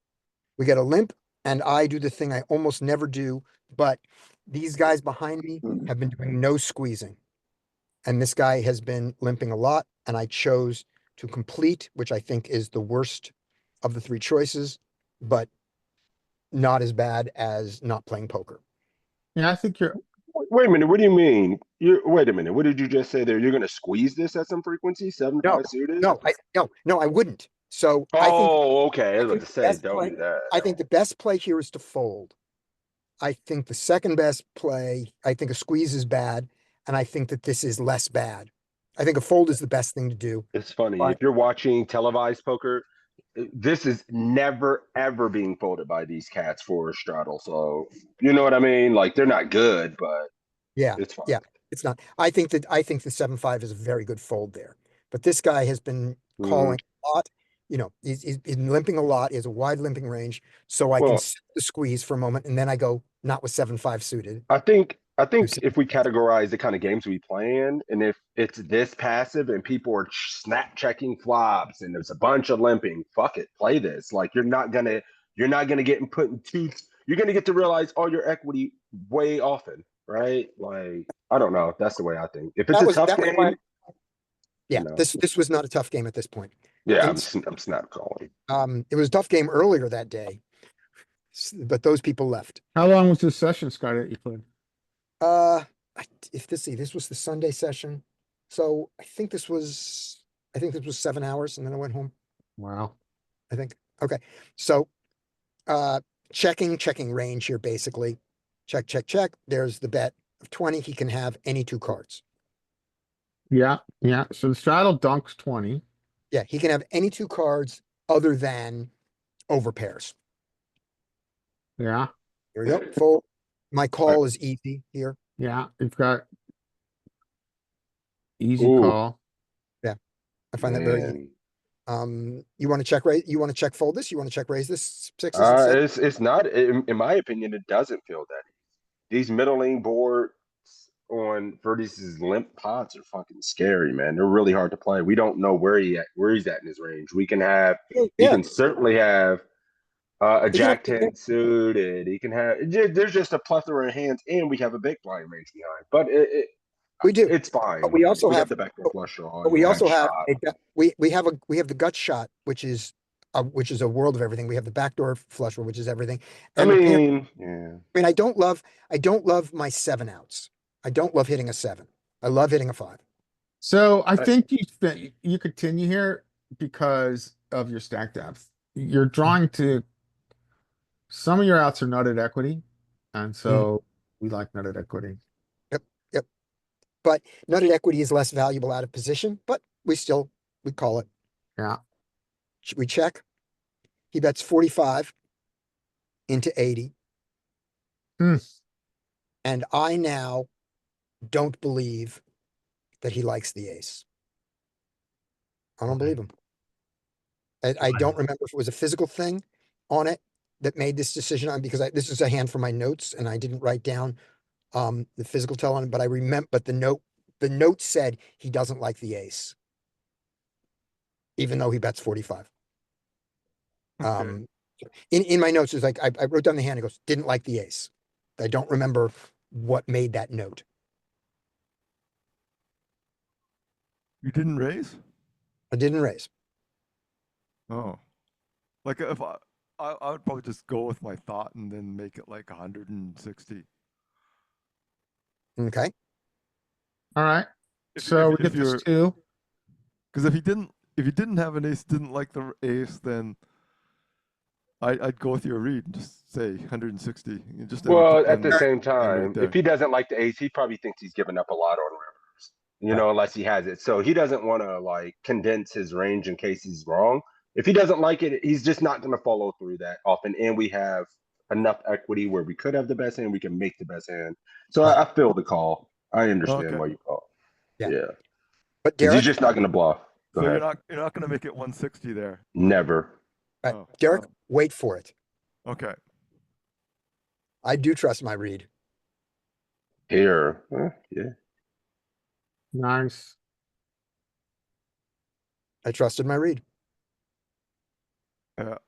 We get a limp, and I do the thing I almost never do, but these guys behind me have been doing no squeezing. And this guy has been limping a lot, and I chose to complete, which I think is the worst of the three choices, but not as bad as not playing poker. Yeah, I think you're. Wait a minute. What do you mean? Wait a minute. What did you just say there? You're going to squeeze this at some frequency? 7-5 suited? No, I wouldn't. So Oh, okay. I was about to the say, best don't play- do that. I think the best play here is to fold. I think the second best play, I think a squeeze is bad, and I think that this is less bad. I think a fold is the best thing to do. It's funny. But- If you're watching televised poker, this is never, ever being folded by these cats for a straddle. So, you know what I mean? Like, they're not good, but Yeah, it's fine. yeah, it's not. I think the 7-5 is a very good fold there. But this guy has been calling a lot. He's been limping a lot. He has a wide limping range. So I can Well, sit the squeeze for a moment, and then I go not with 7-5 suited. I think Who's- if we categorize the kind of games we play in, and if it's this passive and people are snap checking flops and there's a bunch of limping, fuck it, play this. Like you're not gonna get put in two. You're gonna get to realize all your equity way often, right? Like I don't know. That's the way I think. If it's That a was- tough that was game, my- Yeah, No. this was not a tough game at this point. yeah, and I'm snap calling. It was a tough game earlier that day, but those people left. How long was this session, Scott, that you played? This was the Sunday session, so I think this was 7 hours, and then I went home. Wow. I think. Okay, so checking range here basically. Check. There's the bet of 20. He can have any two cards. Yeah, yeah. So the straddle dunks 20. Yeah, he can have any two cards other than over pairs. Yeah, Here we go. Full. My call is easy here. yeah. You've got easy Ooh. call. I find that very easy. Man. You want to check raise? You want to check fold this? You want to check raise this sixes and sevens? It's not in my opinion, it doesn't feel that easy. These middling boards on for these limp pots are fucking scary, man. They're really hard to play. We don't know where he's at in his range. We can have he Yeah, can certainly have a he can Jack have, 10 suited. He can have there's just a plethora of hands, and we have a big blind range behind. But we do. it's fine. But we also We have the backdoor flush draw. But we and also gut have shot. we have the gut shot, which is a world of everything. We have the backdoor flush draw, which is everything. I And the pair, mean, yeah. I mean, I don't love my 7 outs. I don't love hitting a 7. I love hitting a 5. So I I- think you continue here because of your stack depth. You're drawing to some of your outs are nutted equity, and so we like nutted equity. Yep. But nutted equity is less valuable out of position, but we call it. Yeah. We check. He bets 45 into 80. Hmm. And I now don't believe that he likes the ace. I don't believe him. I don't remember if it was a physical thing on it that made this decision on, because this is a hand for my notes and I didn't write down the physical tell on it, but I remember, but the note said he doesn't like the ace, even though he bets 45. Okay. In my notes, it's like I wrote down the hand. It goes, didn't like the ace. I don't remember what made that note. You didn't raise? I didn't raise. Oh. Like if I would probably just go with my thought and then make it like 160. Okay. All right. If- So if we get you're- this 2. Because if he didn't have an ace, didn't like the ace, then I'd go with your read and just say 160. You just Well, at the end same right time, there. if he doesn't like the ace, he probably thinks he's giving up a lot on rivers, you know, unless he has it. So he doesn't want to like condense his range in case he's wrong. If he doesn't like it, he's just not going to follow through that often. And we have enough equity where we could have the best hand, we can make the best hand. So I feel the call. I understand Okay. why you call. Yeah. Yeah. But Because he's Derek, just not going to bluff. Go So ahead. you're not going to make it 160 there. Never. Oh, Derek, oh. wait for it. Okay. I do trust my read. Here. Yeah. Nice. I trusted my read.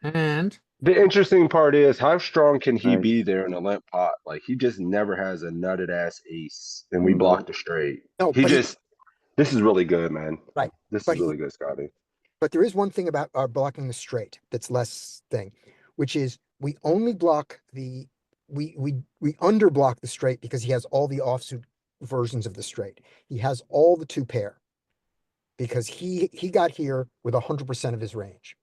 And The interesting part is how strong can he Nice. be there in a limp pot? Like he just never has a nutted ass ace, and we No. blocked a straight. No, He but he- just this is really good, man. Right. This But is really good, Scotty. But there is one thing about our blocking the straight that's less thing, which is we only block we underblock the straight because he has all the offsuit versions of the straight. He has all the 2 pair because he got here with 100% of his range,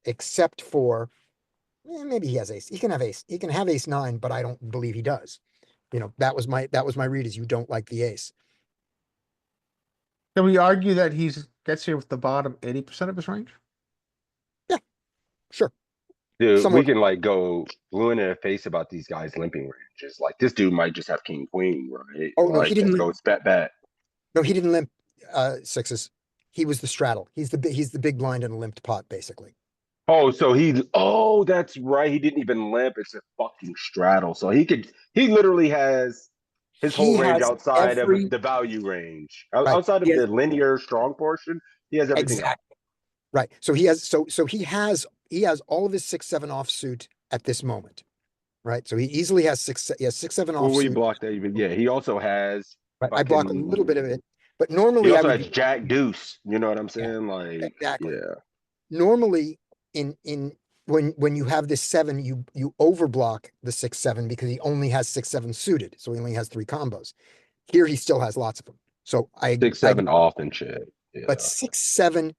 except for maybe he has ace. He can have ace. He can have ace 9, but I don't believe he does. You know, that was my read is you don't like the ace. can we argue that gets here with the bottom 80% of his range? Sure. Dude, Somewhat. we can like go blue in the face about these guys limping ranges. Like this dude might just have king queen, right? Oh, no, like, he didn't that goes bet. No, he didn't limp sixes. He was the straddle. He's the big blind in a limped pot, basically. Oh, so that's right. He didn't even limp. It's a fucking straddle. So he literally has his He whole range has outside every- of the value range. Right. Outside of He has- the linear strong portion, he has everything else. Exactly. Right. So he has all of his 6-7 offsuit at this moment. Right. So he easily has 6-7 Well, we offsuit. blocked that even. Yeah, he also has. Right. I block a fucking- little bit of it, but He normally I also would has Jack Deuce. You know what I'm saying? Like, exactly. yeah. Normally in when you have this 7, you overblock the 6-7 because he only has 6-7 suited, so he only has 3 combos. Here he still has lots of them. So 6-7 off and shit. Yeah. But 6-7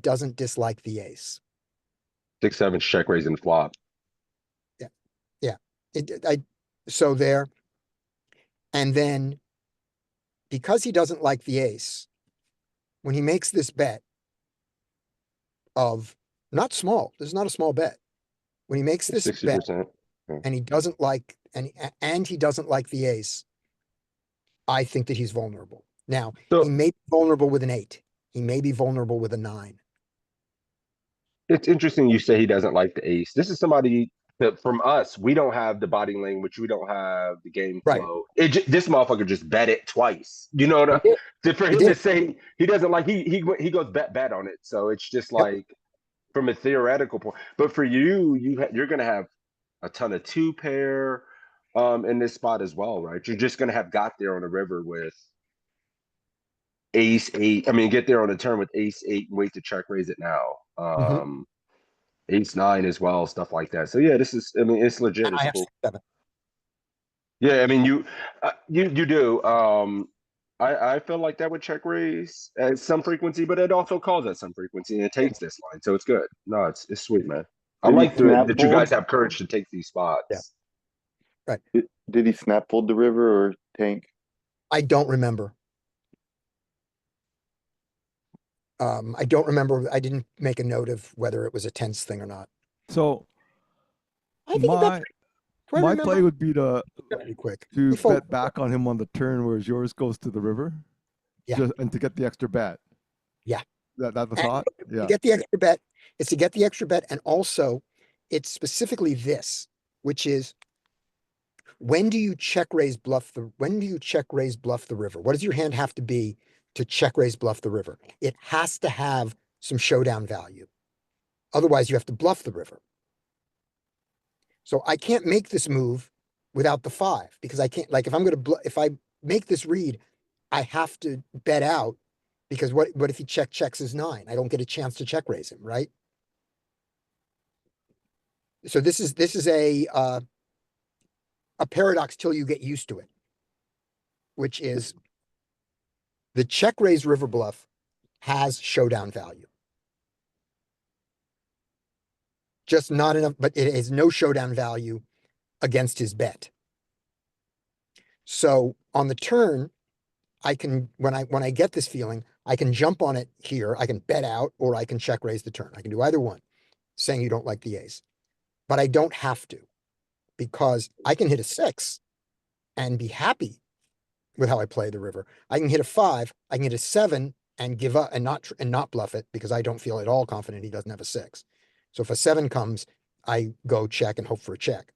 doesn't dislike the ace. 6-7 check raising flop. So there. And then because he doesn't like the ace, when he makes this bet of not small, this is not a small bet. When he makes this bet 60%. and he doesn't like he doesn't like the ace, I think that he's vulnerable. Now, So- he may be vulnerable with an 8. he may be vulnerable with a 9. It's interesting you say he doesn't like the ace. This is somebody that from us, we don't have the body language, we don't have the game Right. flow. This motherfucker just bet it twice. You know what He did. for He him to did. say he doesn't like he goes bet on it. So it's just Yep. like from a theoretical point. But for you, you're gonna have a ton of 2 pair in this spot as well, right? You're just gonna have got there on the river with ace 8. I mean, get there on the turn with ace 8 and wait to check raise it now. Mhm. Ace 9 as well, stuff like that. So yeah, this is. I mean, it's legit. And I It's have cool. 7. Yeah, I mean, you do. I feel like that would check raise at some frequency, but it also calls at some frequency, and it takes this line, so it's good. No, it's sweet, man. I Did he like snap that you guys fold? have courage to take these spots. Yeah. Right. Did he snap fold the river or tank? I don't remember. I don't remember. I didn't make a note of whether it was a tense thing or not. So I think he bet. my Do I my remember? play would be to Pretty quick. to He folded. bet back on him on the turn, whereas yours goes to the river. Yeah. And to get the extra bet. Yeah. That the And thought. to Yeah. get the extra bet, it's to get the extra bet, and also it's specifically this, which is when do you check raise bluff the river? What does your hand have to be to check raise bluff the river? It has to have some showdown value. Otherwise, you have to bluff the river. So I can't make this move without the 5 because I can't, like, if I make this read, I have to bet out because what if he checks his 9? I don't get a chance to check raise him, right? So this is a paradox till you get used to it, which is the check raise river bluff has showdown value. Just not enough, but it has no showdown value against his bet. So on the turn, I can, when I get this feeling, I can jump on it here. I can bet out, or I can check raise the turn. I can do either one, saying you don't like the ace. But I don't have to, because I can hit a 6 and be happy with how I play the river. I can hit a 5, I can hit a 7 and give up and not bluff it because I don't feel at all confident he doesn't have a 6. So if a 7 comes, I go check and hope for a check.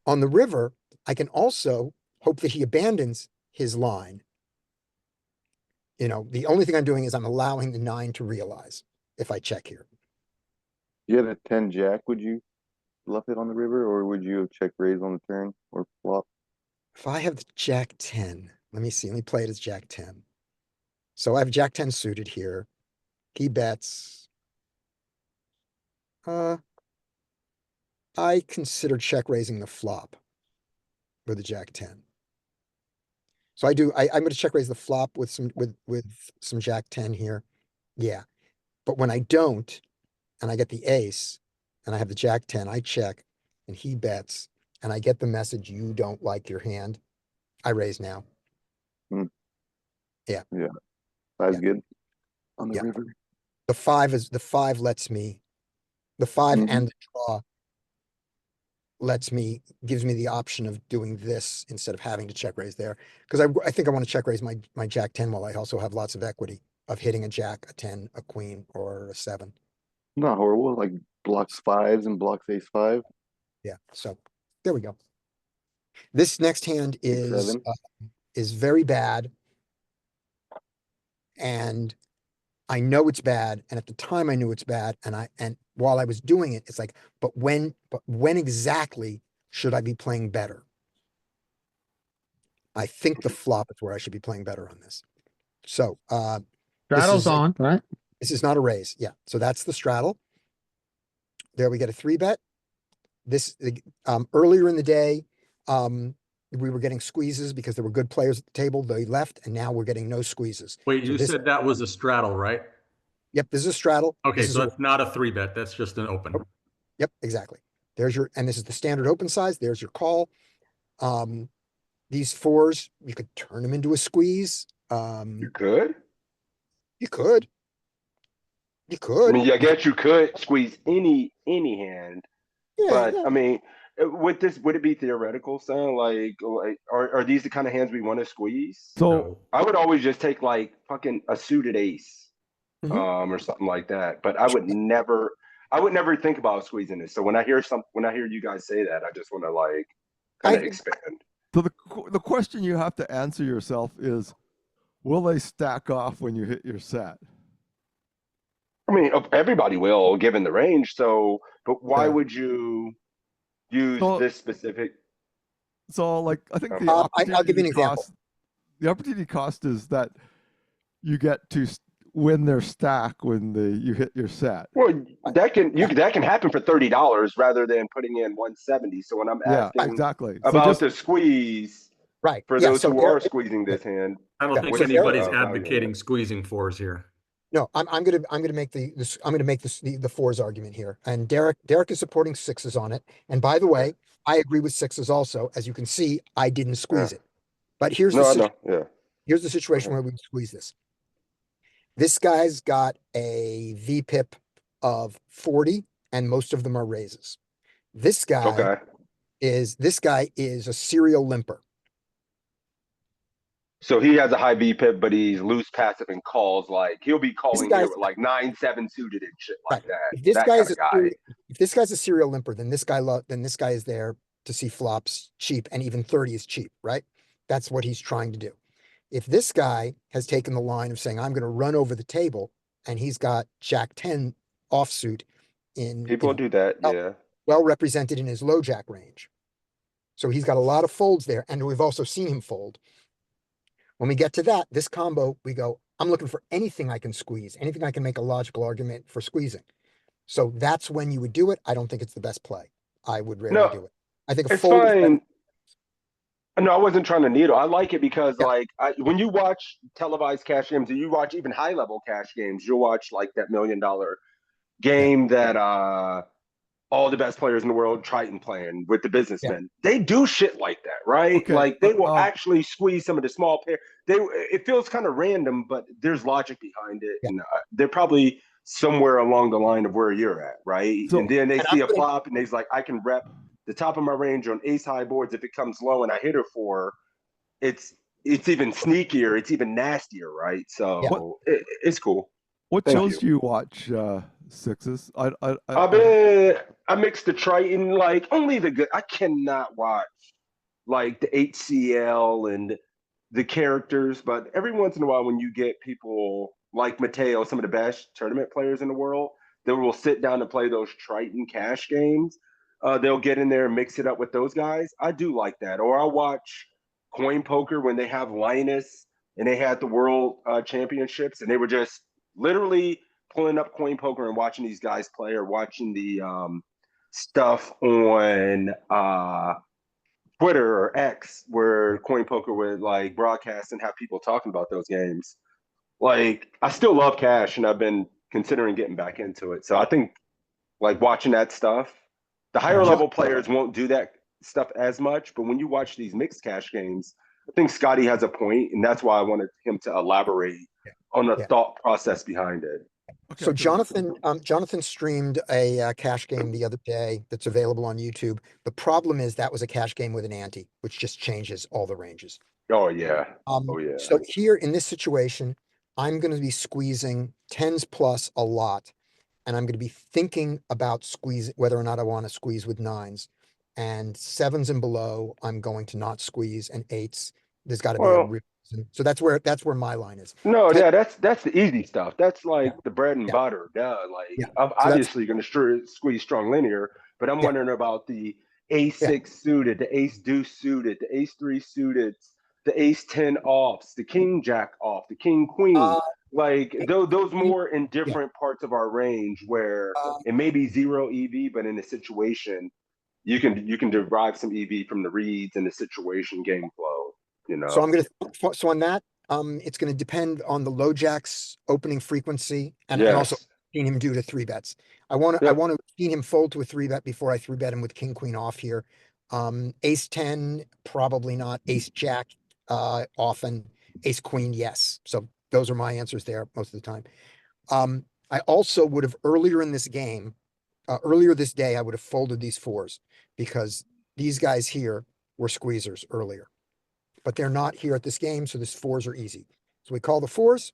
On the river, I can also hope that he abandons his line. You know, the only thing I'm doing is I'm allowing the 9 to realize if I check here. You had a 10 jack, would you bluff it on the river, or would you check raise on the turn or flop? If I have the jack 10, let me see, let me play it as jack 10. So I have jack 10 suited here. He bets. I consider check raising the flop with the jack 10. So I'm going to check raise the flop with some jack 10 here. Yeah. But when I don't, and I get the ace, and I have the jack 10, I check, and he bets, and I get the message, you don't like your hand. I raise now. Five's Yeah. good on the Yeah. river. The 5 lets me, the 5 Mhm. and the draw gives me the option of doing this instead of having to check raise there. Because I think I want to check raise my jack 10 while I also have lots of equity of hitting a jack, a 10, a queen, or a 7. Not horrible. Like blocks 5s and blocks ace 5. Yeah. So there we go. This next hand Ace 7. is very bad. And I know it's bad. And at the time I knew it's bad. And while I was doing it, it's like, but when exactly should I be playing better? I think the flop is where I should be playing better on this. So, Straddle's on, right? this is not a raise. Yeah. So that's the straddle. There we get a 3-bet. This, earlier in the day, we were getting squeezes because there were good players at the table. They left, and now we're getting no squeezes. Wait, So you this- said that was a straddle, right? Yep, this is a straddle. Okay, This is so a- that's not a 3-bet. That's just an open. Yep, exactly. And this is the standard open size. There's your call. These 4s, you could turn them into a squeeze. You could. You could. You I could. mean, I guess you could squeeze any hand, Yeah, but yeah. I mean, With this, would it be theoretical, son? Like, are these the kind of hands we want to squeeze? So No. I would always just take like fucking a suited ace, Mhm. or something like that. But I would never think about squeezing this. So when I hear you guys say that, I just want to like kind of I expand. so the question you have to answer yourself is, will they stack off when you hit your set? I mean, everybody will, given the range. So, but why Yeah. would you use So this specific? so like I think the I'll give you opportunity an example. cost, the opportunity cost is that you get to win their stack when you hit your set. Well, Yeah, that can happen for $30 rather than putting in 170. So when I'm Yeah, asking exactly. So about just the squeeze right. for Yeah. those So who Derek, are squeezing yeah, this hand, I don't yeah. think So what's the Derek, anybody's value in advocating it? squeezing fours here. no, I'm gonna make I'm gonna make the fours argument here. And Derek is supporting sixes on it. And by the Yeah, way, I agree with sixes also. As you can see, I didn't yeah. squeeze it. But No, I know. Yeah. here's the Go situation ahead. where we squeeze this. This guy's got a VPIP of 40, and most of them are raises. This guy Okay. this guy is a serial limper. So he has a high VPIP, but he's loose passive and calls like he'll be This calling here guy's with like 9-7 suited and shit right. like that. If this That guy kind is of guy. if this guy's a serial limper, then this guy is there to see flops cheap, and even 30 is cheap, right? That's what he's trying to do. If this guy has taken the line of saying, I'm going to run over the table, and he's got Jack 10 offsuit in, People do that. Yeah. well represented in his low jack range. So he's got a lot of folds there, and we've also seen him fold. When we get to that, this combo, we go, I'm looking for anything I can squeeze, anything I can make a logical argument for squeezing. So that's when you would do it. I don't think it's the best play. I would rarely No, do it. I think a it's fold is better. fine. No, I wasn't trying to needle. I like it because, Yeah, like, when you watch televised cash games, and you watch even high level cash games, you'll watch like that $1 million yeah, game that all the best players in the world Triton playing with the yeah, businessmen. They do shit like that, right? okay, Like they will actually squeeze some of the small pair. It feels kind of random, but there's logic behind it, yeah. and they're probably somewhere along the line of where you're at, right? And so then they And I'm see a gonna, flop, and they's like, I can rep the top of my range on ace high boards. If it comes low and I hit her for, it's it's even sneakier. It's even nastier, right? yeah. what So it's cool. what Thank shows you. do you watch sixes? I've been I mixed the Triton, like only the good. I cannot watch like the HCL and the characters, but every once in a while when you get people like Mateo, some of the best tournament players in the world, that will sit down and play those Triton cash games. They'll get in there and mix it up with those guys. I do like that. Or I watch Coin Poker when they have Linus and they had the World Championships, and they were just literally pulling up Coin Poker and watching these guys play, or watching the stuff on Twitter or X where Coin Poker would like broadcast and have people talking about those games. Like, I still love cash, and I've been considering getting back into it. So I think like watching that stuff, the higher John, level players won't do that stuff as much, but when you watch these mixed cash games, I think Scotty has a point, and that's why I wanted him to elaborate on the yeah. thought process behind it. okay, So 'cause- Jonathan streamed a cash game the other day that's available on YouTube. The problem is that was a cash game with an ante, which just changes all the ranges. Oh yeah, oh yeah. So here in this situation, I'm going to be squeezing tens plus a lot, and I'm going to be thinking about squeezing whether or not I want to squeeze with nines, and sevens and below, I'm going to not squeeze, and eights, there's got to be a Well, real reason. So that's where my line is. no, Ten, yeah, that's the easy stuff. That's yeah, like the bread and yeah, butter. Duh. Like, yeah. I'm So that's obviously going to squeeze strong linear, but I'm yeah, wondering about the ace yeah. six suited, the ace deuce suited, the ace three suited, the ace 10 offs, the king jack off, the king queen. Uh, Like those queen, more in yeah. different parts of our range where Um, it may be zero EV, but in a situation you can derive some EV from the reads and the situation game flow. You So know. I'm gonna so on that, it's gonna depend on the low jack's opening frequency, and also Yes. seen him do to three bets. I want Yep. to see him fold to a three bet before I three bet him with king queen off here. Ace 10, probably not. Ace jack, often. Ace queen, yes. So those are my answers there most of the time. I also would have earlier in this game earlier this day, I would have folded these fours because these guys here were squeezers earlier. But they're not here at this game, so these fours are easy. So we call the fours.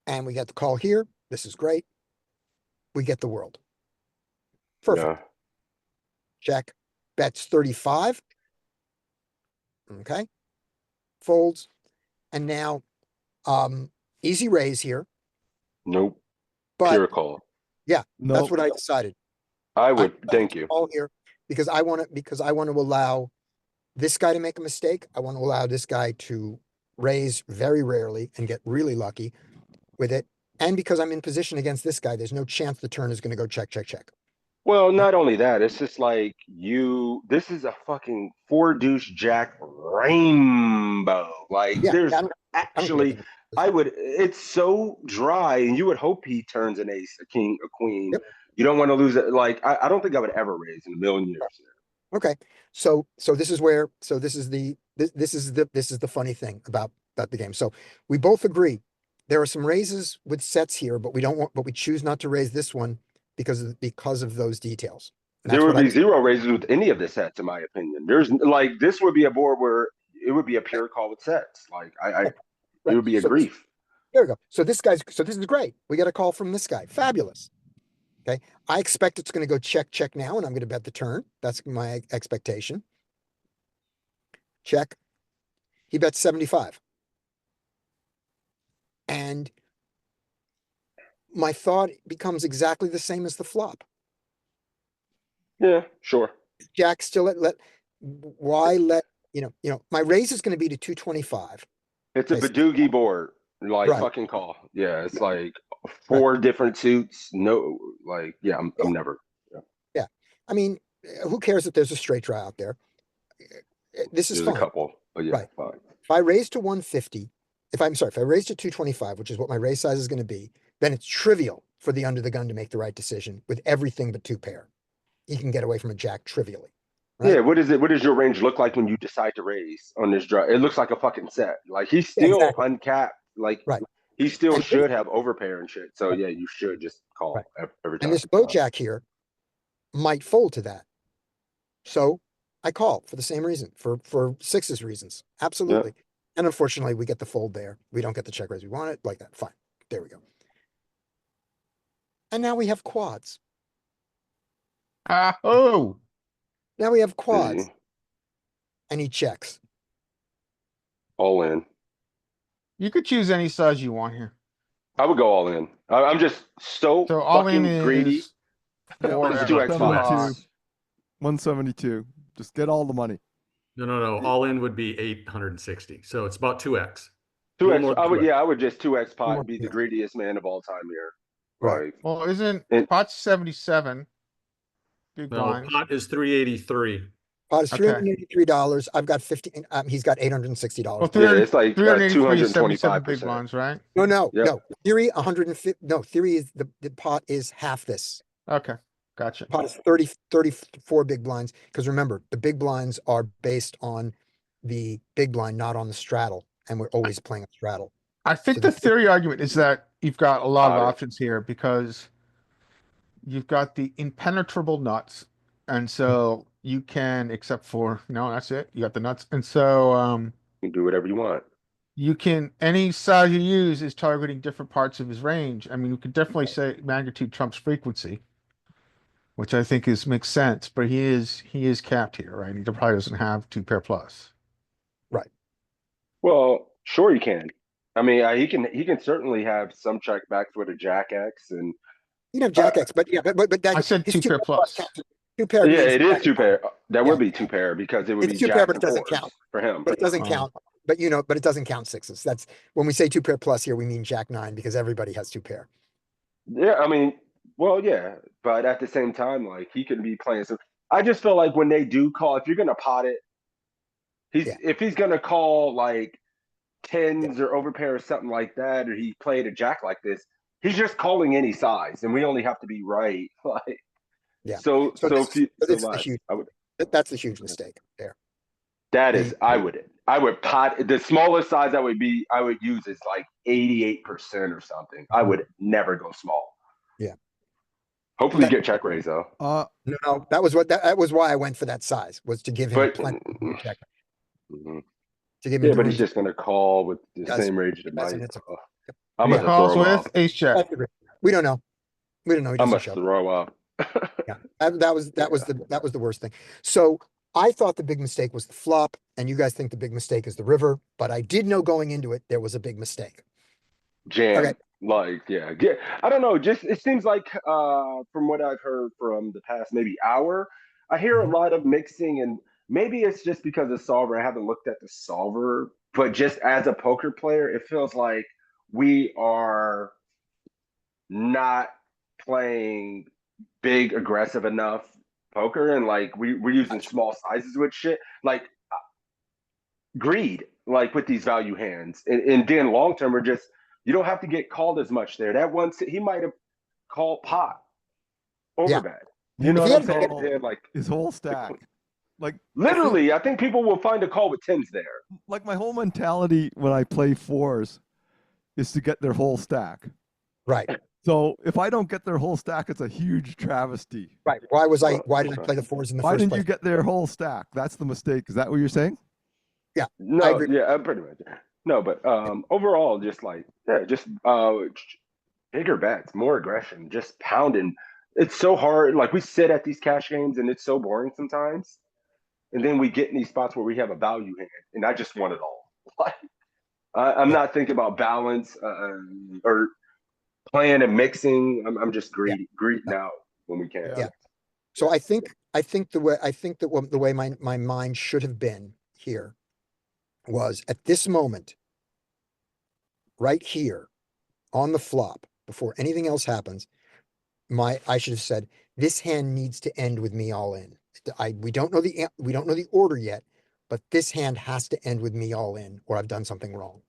And we get the call here. This is great. We get the world. Perfect. Yeah. Check. Bets 35. Okay. Folds. And now, easy raise here. Nope. But Pure call. that's Nope. what I decided. I I would. decided Thank to you. call here because I want to allow this guy to make a mistake. I want to allow this guy to raise very rarely and get really lucky with it. And because I'm in position against this guy, there's no chance the turn is going to go check, check, check. Well, not only that, it's just like this is a fucking four deuce jack rainbow. Like Yeah, there's I don't care actually, about it's so dry and you would hope he turns an ace, a king, a queen. Yep. You don't want to lose it. Like, I don't think I would ever raise in a million years. Okay, so this is where this is the funny thing about the game. So we both agree there are some raises with sets here, but we choose not to raise this one because of those details. And There that's would what be zero raises with any of the sets, in my opinion. There's like, this would be a board where it would be a pure call with sets. Like, it Right. would be a So grief. There we go. So this is great. We get a call from this guy. Fabulous. Okay. I expect it's going to go check, check now, and I'm going to bet the turn. That's my expectation. Check. He bets 75. And my thought becomes exactly the same as the flop. Yeah, sure. Jack still why let, my raise is going to be to 225. It's a Okay, Badoogie board. Like, Right. fucking call. Yeah, it's like four different suits. No, like, yeah, I'm never. I mean, who cares if there's a straight draw out there? This is There's a fine. couple, but yeah, Right. fine. If I raise to 150, if I raise to 225, which is what my raise size is going to be, then it's trivial for the under the gun to make the right decision with everything but two pair. He can get away from a jack trivially. Right? Yeah, what does your range look like when you decide to raise on this draw? It looks like a fucking set. Like, he's Yeah, still exactly. uncapped. Like, Right. he still And should have overpair and shit. So Right. yeah, you should just call Right. every time. And this low jack here might fold to that. So I call for the same reason, for sixes reasons. Absolutely. And unfortunately, we get the fold there. We don't get the check raise we wanted, like that. Fine. There we go. And now we have quads. Oh, Now we have quads. See? And he checks. All in. you could choose any size you want here. I would go all in. I'm just so So all in fucking greedy. is four It's X 2x pot. pot. 172. Just get all the money. No. All in would be 860. So it's about 2x. 2x. more I than would 2x. I would just 2x pot More and be the 2x. greediest man of all time here. Right. Like, Well, isn't And- pot's 77? Big No, blinds. pot is 383. Pot is Okay. $383. I've got 15. He's got $860. Well, yeah, it's like 383 is 77 big 225%. blinds, right? No. Yep. Theory 150. No, theory is the pot is half this. Okay, gotcha. Pot is 34 big blinds. Because remember, the big blinds are based on the big blind, not on the straddle. And we're always playing a straddle. I think So the the- theory argument is that you've got a lot of Got it. options here because you've got the impenetrable nuts, and so you can, except for that's it. You got the nuts, and so You can do whatever you want. you can any size you use is targeting different parts of his range. I mean, you could definitely say magnitude trumps frequency, which I think makes sense. But he is capped here, right? He probably doesn't have two pair plus. Well, sure you can. I mean, he can certainly have some checkbacks with a jack X and You can have Jack X, but yeah, but that I said his two pair plus. counts. Two pair. yeah, means it is jack, two pair. That Yeah. would be two pair because it would It's be two jacks pair, but it and doesn't fours count. for him. But it doesn't Oh. count. But but it doesn't count sixes. That's when we say two pair plus here, we mean Jack 9 because everybody has two pair. Yeah, I mean, well, yeah, but at the same time, like he can be playing some. I just feel like when they do call, if you're gonna pot it, Yeah. if he's gonna call like tens or overpair or something like that, or he played a jack like this, he's just calling any size, and we only have to be right. Like, Yeah. So So this if you, is- so this is so the what? huge- I would. That's a huge mistake there. That is, The- I would pot the smallest size I would use is like 88% or something. I would never go small. Hopefully you Okay. get check raise though. No, that was why I went for that size, was to give him But plenty of check, Mhm. to give him Yeah, the but room he's to just gonna call with the does. same range He that does, my and it's a yep. I'm He Yeah. gonna calls throw with up. ace jack. That's the reason. We don't know. We don't know. He I doesn't must show. throw up. Yeah. That was the worst thing. So I thought the big mistake was the flop, and you guys think the big mistake is the river, but I did know going into it there was a big mistake. Jam. Okay. Like, yeah. I don't know. Just it seems like from what I've heard from the past maybe hour, I hear a Mhm. lot of mixing and maybe it's just because of solver. I haven't looked at the solver, but just as a poker player, it feels like we are not playing big aggressive enough poker and like we're using Gotcha. small sizes with shit. Like greed, like with these value hands. And then long term, we're just you don't have to get called as much there. That one he might have called pot Yeah. overbet. He You know If might he what I'm have had, saying? called And like his whole stack. Like if he, literally, I think people will find a call with tens there. like my whole mentality when I play fours is to get their whole stack. right, So if I don't get their whole stack, it's a huge travesty. right. Why did I play the fours in the Why first didn't you place? get their whole stack? That's the mistake. Is that what you're saying? Yeah. I No, agree. yeah, pretty much. No, but overall, just like yeah, just bigger bets, more aggression, just pounding. It's so hard. Like we sit at these cash games, and it's so boring sometimes. And then we get in these spots where we have a value hand, and I just want it all. Like I'm Yeah. not thinking about balance or playing and mixing. I'm just Yeah. greedy No, now when we can. yeah. So I think that the way my mind should have been here was at this moment, right here on the flop, before anything else happens, I should have said, this hand needs to end with me all in. We don't know the order yet, but this hand has to end with me all in, or I've done something wrong.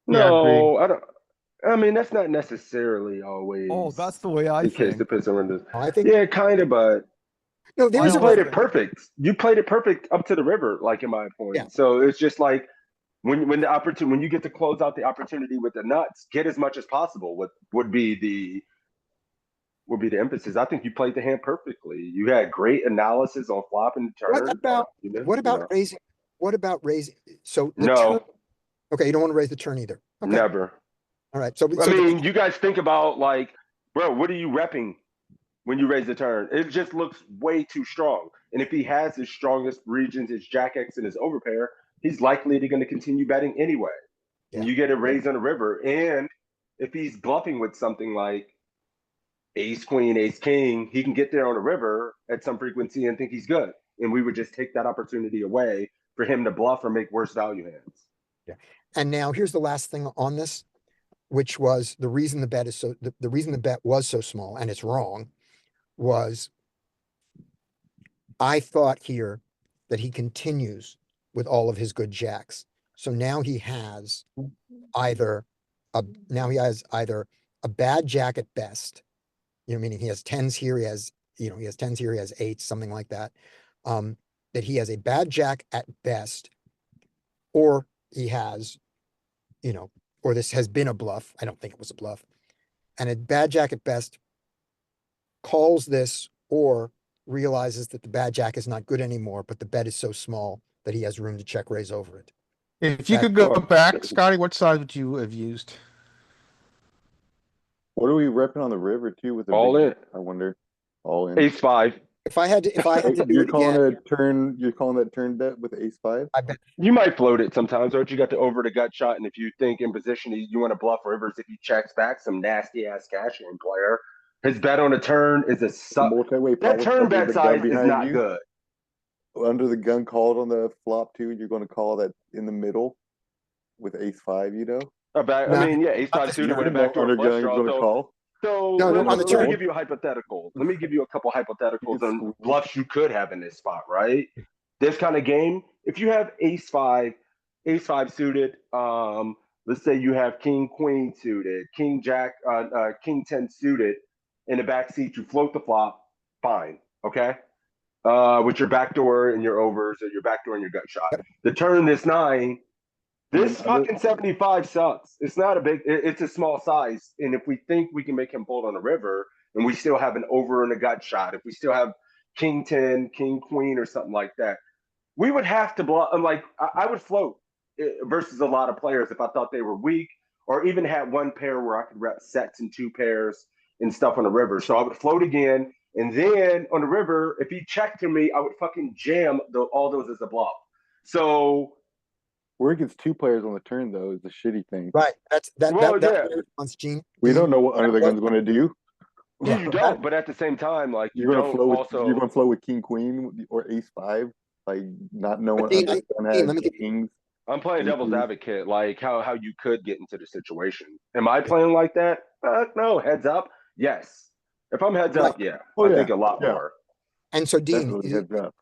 Yeah, agreed. No, I don't. I mean, that's not necessarily Oh, always that's the way I the case. think. Depends on when the. I think Yeah, kind of, but no, there I is you a always played way. it think, perfect. You played it perfect up to the river, like in my Yeah, point. So it's just like when the opportunity when you get to close out the opportunity with the nuts, get as much as possible. What would be the emphasis? I think you played the hand perfectly. You had great analysis on flop and what turn. Like about what about raising? What about raising? So the turn. no, Okay, you don't want to raise the turn either. Okay, never. all right. So I so mean, you guys think about like, bro, what are you repping when you raise the turn? It just looks way too strong. And if he has his strongest regions, his jack X and his overpair, he's likely to going to continue betting anyway. And yeah. you get a raise on the river. And if he's bluffing with something like ace queen, ace king, he can get there on the river at some frequency and think he's good. And we would just take that opportunity away for him to bluff or make worse value hands. Yeah. And now here's the last thing on this, which was the reason the bet is so the reason the bet was so small, and it's wrong, was I thought here that he continues with all of his good jacks. So now he has either either a bad jack at best, meaning he has tens here, he has tens here, he has eights, something like that. That he has a bad jack at best, or he has, or this has been a bluff. I don't think it was a bluff. And a bad jack at best calls this or realizes that the bad jack is not good anymore, but the bet is so small that he has room to check raise over it. If you That- could go Well, back, Scotty, what size would you have used? What are we repping on the river too with the all big in. bet? I wonder. All in. Ace five. If I had to do You're it calling again, it a turn. You're calling that turn bet with ace five. I bet You might float it sometimes, or you got to over the gut shot. And if you think in position you want to bluff rivers, if he checks back some nasty ass cash game player, his bet on a turn is a suck. Multi-way pot That with turn under bet the gun size is behind not you. good. Under the gun called on the flop too. You're going to call that in the middle with ace five. I no, mean, yeah, ace not five this suited turn. with a backdoor under flush gun. You're draw. going to So, call. No, no, on the let me turn. give you a hypothetical. Let me give you a couple You hypotheticals can on squeeze. bluffs you could have in this spot, right? This kind of game, if you have ace five suited, let's say you have king queen suited, king jack, king 10 suited in the back seat, you float the flop, fine, okay? With your backdoor and your overs or your backdoor and your gut shot. The turn this nine, And then this fucking 75 sucks. It's not a big, it's a small size. And if we think we can make him fold on the river and we still have an over and a gut shot, if we still have king 10, king queen, or something like that, we would have to block. Like I would float versus a lot of players if I thought they were weak, or even had one pair where I could rep sets and two pairs and stuff on the river. So I would float again, and then on the river, if he checked to me, I would fucking jam all those as a bluff. So Where it gets two players on the turn though is the shitty thing. Right. That's Well, that's yeah. my response, Gene. We Dean, don't know what other gun's going to do. you don't, but at the same time, like you You're going to don't flow with also. you're going to flow with king queen or ace five, like not knowing Dean, other gun Dean, has let me get kings. I'm playing devil's Mhm. advocate, like how you could get into the situation. Am I playing like that? Fuck no. Heads up, yes. If I'm heads up, Right. yeah. Oh, I yeah. think a lot Yeah. more. And so Dean, Definitely heads up.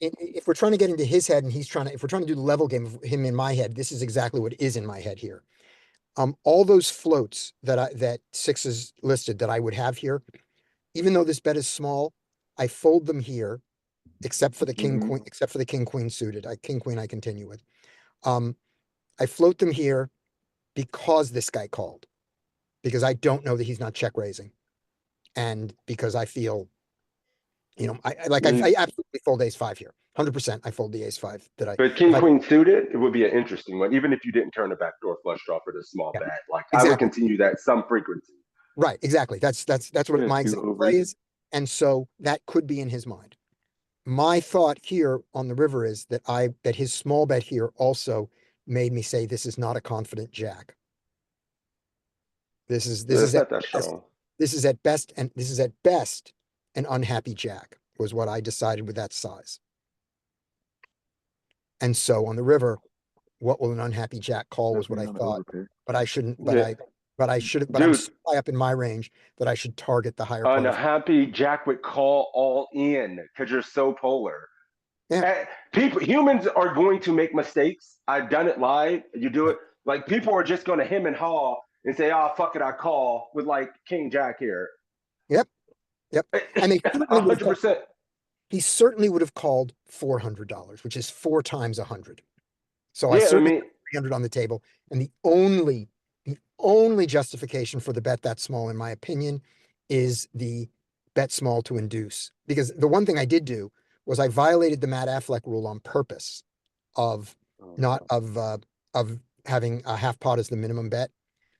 if we're trying to get into his head and if we're trying to do the level game of him in my head, this is exactly what is in my head here. All those floats that Six is listed that I would have here, even though this bet is small, I fold them here, except for the king Mhm. queen, except for the king queen suited. King queen I continue with. I float them here because this guy called, because I don't know that he's not check raising, and because I feel, I absolutely fold ace five here. 100%. I fold the ace five But king if I, queen suited, it would be an interesting one, even if you didn't turn a backdoor flush draw for the small Yeah, bet. Like I would exactly. continue that some frequency. Right, exactly. That's what Yeah, my two exact overs. play is. And so that could be in his mind. My thought here on the river is that his small bet here also made me say this is not a confident jack. This is It's at not that best, strong. this is at best an unhappy jack was what I decided with that size. And so on the river, what will an unhappy jack call was what I Definitely not thought, overpair. but I shouldn't, Yeah. but I'm Dude, so high up in my range that I should target the higher an part of unhappy jack would call all in because you're so polar. Yeah. Humans are going to make mistakes. I've done it live. You do it like people are just going to hem and haw and say, "Oh fuck it, I call with like King Jack here." Yep. And they certainly would have called, 100%. he certainly would have called $400, which is 4 times 100. So I Yeah, I certainly mean, put 300 on the table. And the only justification for the bet that small, in my opinion, is the bet small to induce. Because the one thing I did do was I violated the Matt Affleck rule on purpose of not of having a half pot as the minimum bet.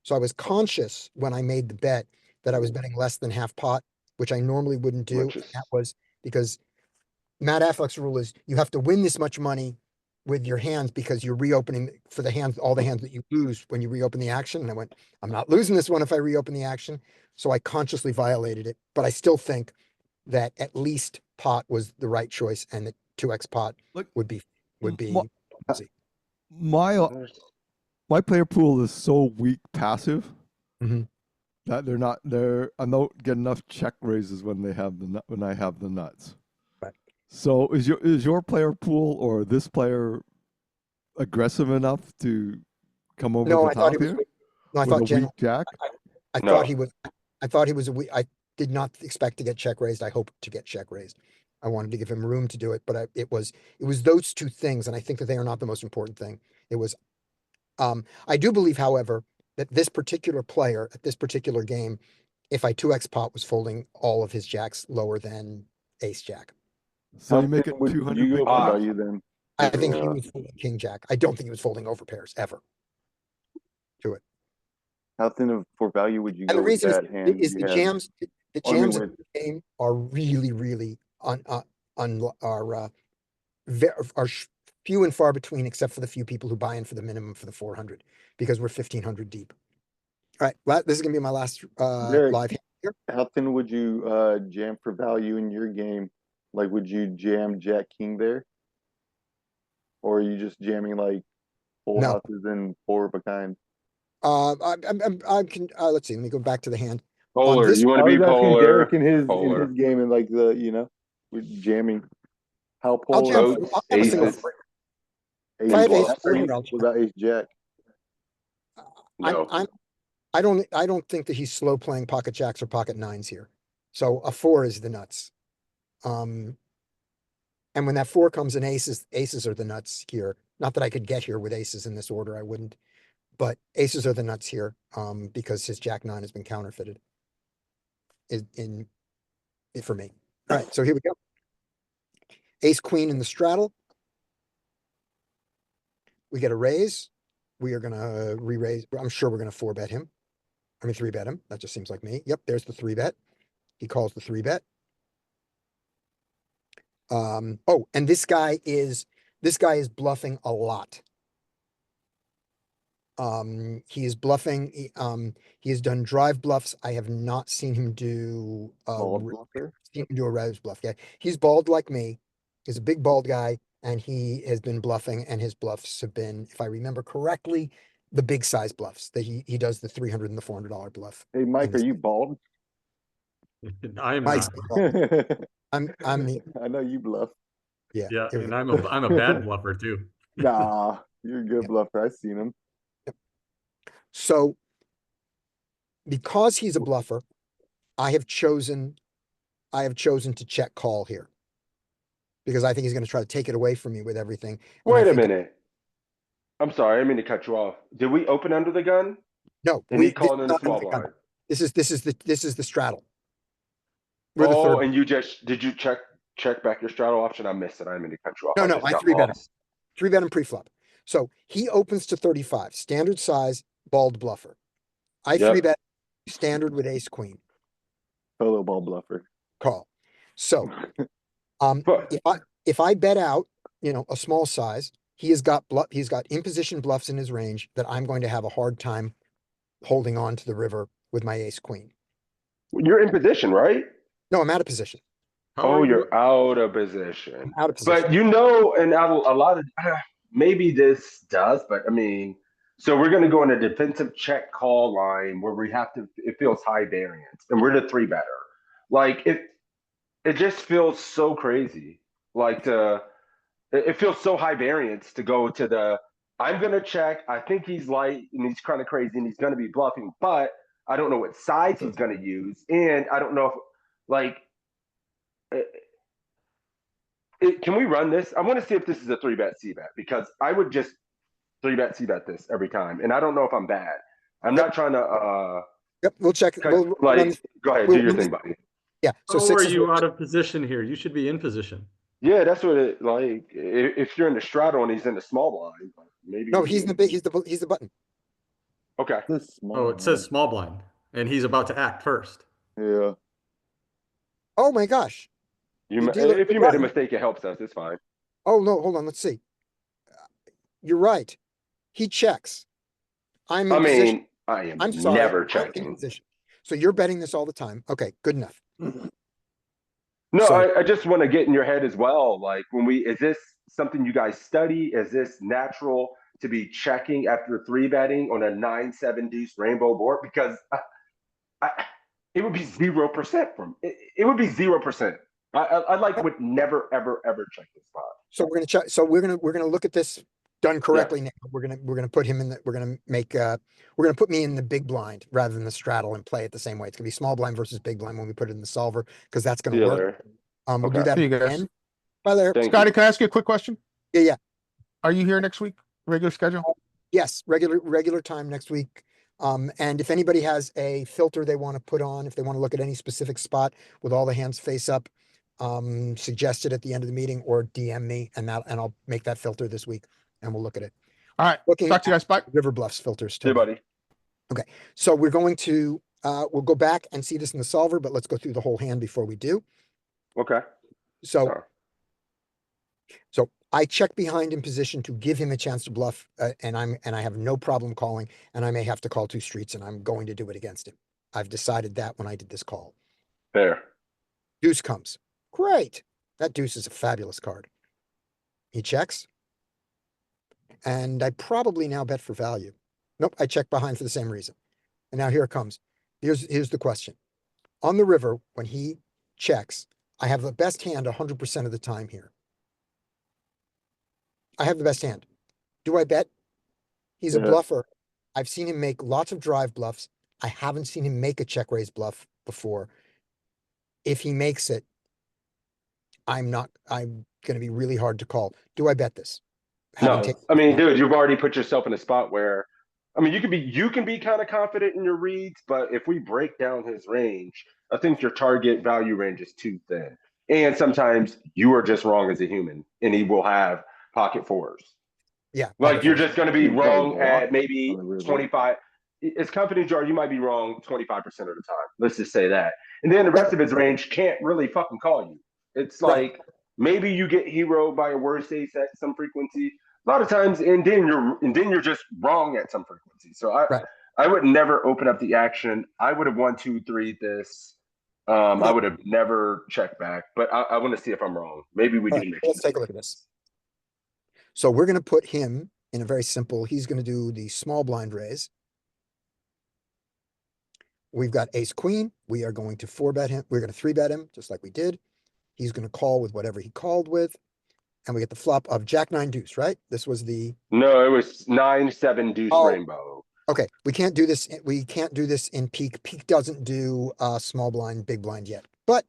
So I was conscious when I made the bet that I was betting less than half pot, which I normally wouldn't do. which And is that was because Matt Affleck's rule is you have to win this much money with your hands because you're reopening for the hands, all the hands that you lose when you reopen the action. And I went, I'm not losing this one if I reopen the action. So I consciously violated it, but I still think that at least pot was the right choice and that 2x pot Look, would be m- ballsy. my player pool is so weak passive Mhm. that I don't get enough check raises when when I have the nuts. Right. So is your player pool or this player aggressive enough to come over No, the I thought top he was, here no, I with a thought weak general, jack? I No. thought he was, I did not expect to get check raised. I hoped to get check raised. I wanted to give him room to do it, but it was those two things. And I think that they are not the most important thing. It was, I do believe, however, that this particular player at this particular game, if I 2x pot, was folding all of his jacks lower than ace jack. So How you make thin it would 200 you big go for blinds? value then? I If, think he was folding king jack. I don't think he was folding over pairs ever to it. how thin of for value would you And go the with reason that hand is you the have? jams, the I mean, jams of with the game are really, really are few and far between, except for the few people who buy in for the minimum for the 400 because we're 1,500 deep. All right, this is gonna be my last Derek, live hand here. how thin would you jam for value in your game? Like, would you jam Jack King there, or are you just jamming like full No. houses and four of a kind? I can let's see. Let me go back to the hand. polar. this- You want I to be was asking polar. Derek in his Polar. game and like with jamming. How I'll polar? jam. Boats, I'll jam a single aces. three. Ace, If I have ace bluffs. four here, I'll jam. without ace jack. No. I don't think that he's slow playing pocket jacks or pocket nines here. So a 4 is the nuts. And when that 4 comes in aces are the nuts here. Not that I could get here with aces in this order, I wouldn't. But aces are the nuts here, because his jack 9 has been counterfeited. in it for me. All right, so here we go. Ace queen in the straddle. We get a raise. We are gonna re-raise. I'm sure we're gonna 4-bet him. I mean 3-bet him. That just seems like me. Yep, there's the 3-bet. He calls the 3-bet. Oh, and this guy is bluffing a lot. He is bluffing. He has done drive bluffs. I have not seen him do Bald bluffer. seen him do a raise bluff. Yeah, he's bald like me. He's a big bald guy, and he has been bluffing, and his bluffs have been, if I remember correctly, the big size bluffs that he does the $300 and the $400 bluff. Hey, Mike, in are this- you bald? I am Mike's not. bald. I'm I know you bluff. yeah. Yeah, here we and go. I'm a bad bluffer too. Nah, you're a good Yeah. bluffer. I've seen him. So because he's a bluffer, I have chosen to check call here. Because I think he's going to try to take it away from me with everything. And I Wait a think- minute. I'm sorry, I didn't mean to cut you off. Did we open under the gun? No, And he this called is in a not small under the gun. blind. This is the straddle. We're the Oh, third. and did you check back your straddle option? I missed it. I didn't mean to cut you off. No, no, just I got 3-bet him. lost. 3-bet him pre-flop. So he opens to 35, standard size, bald bluffer. I Yep. 3-bet standard with ace queen, Solo ball bluffer. call. So But if I bet out, a small size, he's got in position bluffs in his range that I'm going to have a hard time holding on to the river with my ace queen. you're in position, right? No, I'm out of position. How Oh, are you? you're out of position. Out of position. But and a lot of maybe this does, but I mean, so we're going to go in a defensive check call line where we have to. It feels high variance, and we're the 3-better. Like it just feels so crazy. Like it feels so high variance to go to the. I'm going to check. I think he's light and he's kind of crazy and he's going to be bluffing, but I don't know what size he's going to use, and I don't know if like. Can we run this? I want to see if this is a 3-bet C-bet because I would just 3-bet C-bet this every time, and I don't know if I'm bad. I'm Yep. not trying to Yep, we'll check. cut, We'll run like this- go ahead, we'll do your run thing, this- buddy. Yeah. So How 6 are is you out of position here? You should be in position. Yeah, that's what it like. If you're in the straddle and he's in the small blind, maybe No, he's the button. okay. This small. Oh, it says small blind, and he's about to act first. Yeah. Oh my gosh. You, The dealer- if you made a mistake, it helps us. It's fine. Oh no, hold on. Let's see. You're right. He checks. I'm in I position. mean, I am I'm sorry. never I'm in checking. position. So you're betting this all the time. Okay, good enough. No, So- I just want to get in your head as well. Like is this something you guys study? Is this natural to be checking after 3-betting on a 9-7 deuce rainbow board? Because it would be 0% from it would be 0%. I would never ever check this spot. So we're gonna check. So we're gonna look at this done correctly now. We're gonna put him in the. We're gonna put me in the big blind rather than the straddle and play it the same way. It's gonna be small blind versus big blind when we put it in the solver because that's See gonna you work. later. We'll do Okay. that See you guys. again. Bye there. Thank Scotty, you. can I ask you a quick question? Yeah. Are you here next week? Regular schedule? Yes, regular time next week. And if anybody has a filter they want to put on, if they want to look at any specific spot with all the hands face up, suggest it at the end of the meeting or DM me and I'll make that filter this week and we'll look at it. All right. Looking Talk to you guys. Bye. River Bluffs filters. See you, Tony. buddy. So we're going to, we'll go back and see this in the solver, but let's go through the whole hand before we do. Okay. So, Sorry. so I check behind in position to give him a chance to bluff, and I have no problem calling, and I may have to call 2 streets, and I'm going to do it against him. I've decided that when I did this call. Fair. Deuce comes. Great. That deuce is a fabulous card. He checks. And I probably now bet for value. Nope, I check behind for the same reason. And now here it comes. Here's the question. On the river, when he checks, I have the best hand 100% of the time here. I have the best hand. Do I bet? He's a Yeah. bluffer. I've seen him make lots of drive bluffs. I haven't seen him make a check raise bluff before. If he makes it, I'm going to be really hard to call. Do I bet this? No, taken- I mean, dude, you've already put yourself in a spot where, I mean, you can be kind of confident in your reads, but if we break down his range, I think your target value range is too thin. And sometimes you are just wrong as a human, and he will have pocket fours. Yeah. Like pocket you're fours. just going to be You can probably wrong block at maybe on the river. 25. It's company jar, you might be wrong 25% of the time. Let's just say that. And then the rest of his range can't really fucking call you. It's Right. like maybe you get hero by a worst ace at some frequency. A lot of times, and then you're just wrong at some frequency. So Right. I would never open up the action. I would have 1, 2, 3 this. I Okay. would have never checked back, but I want to see if I'm wrong. Maybe we All do right, mix let's it. take a look at this. So we're going to put him in a very simple, he's going to do the small blind raise. We've got ace queen. We are going to 4-bet him. We're going to 3-bet him just like we did. He's going to call with whatever he called with. And we get the flop of jack 9 deuce, right? This was the, No, it was 9, 7 deuce Oh. rainbow. okay. We can't do this. We can't do this in peak. Peak doesn't do small blind, big blind yet, but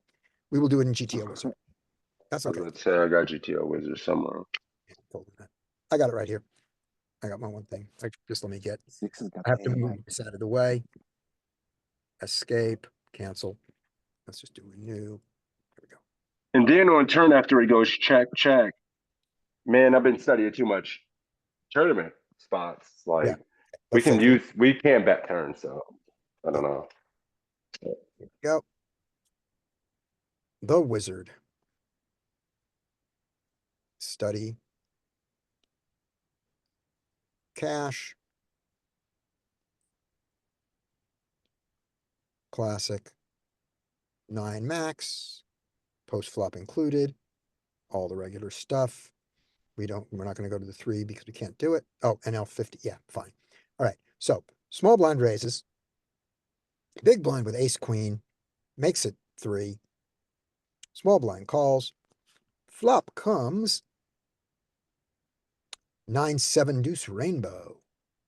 we will do it in GTO Wizard. That's I was okay. about to say I got GTO Wizard somewhere. I got it right here. I got my one thing. Just let me get, Six has got I have to the move AI. this out of the way. Escape, cancel. Let's just do renew. There we go. And then on turn after he goes check, check. Man, I've been studying too much tournament spots. Like Yeah. we Let's take we can bet turn, so I don't know. go. The Wizard. Study. Cash. Classic. 9 max. Post flop included. All the regular stuff. We're not going to go to the 3 because we can't do it. Oh, NL 50. Yeah, fine. All right. So small blind raises. Big blind with ace queen. Makes it 3. Small blind calls. Flop comes 9, 7 deuce rainbow.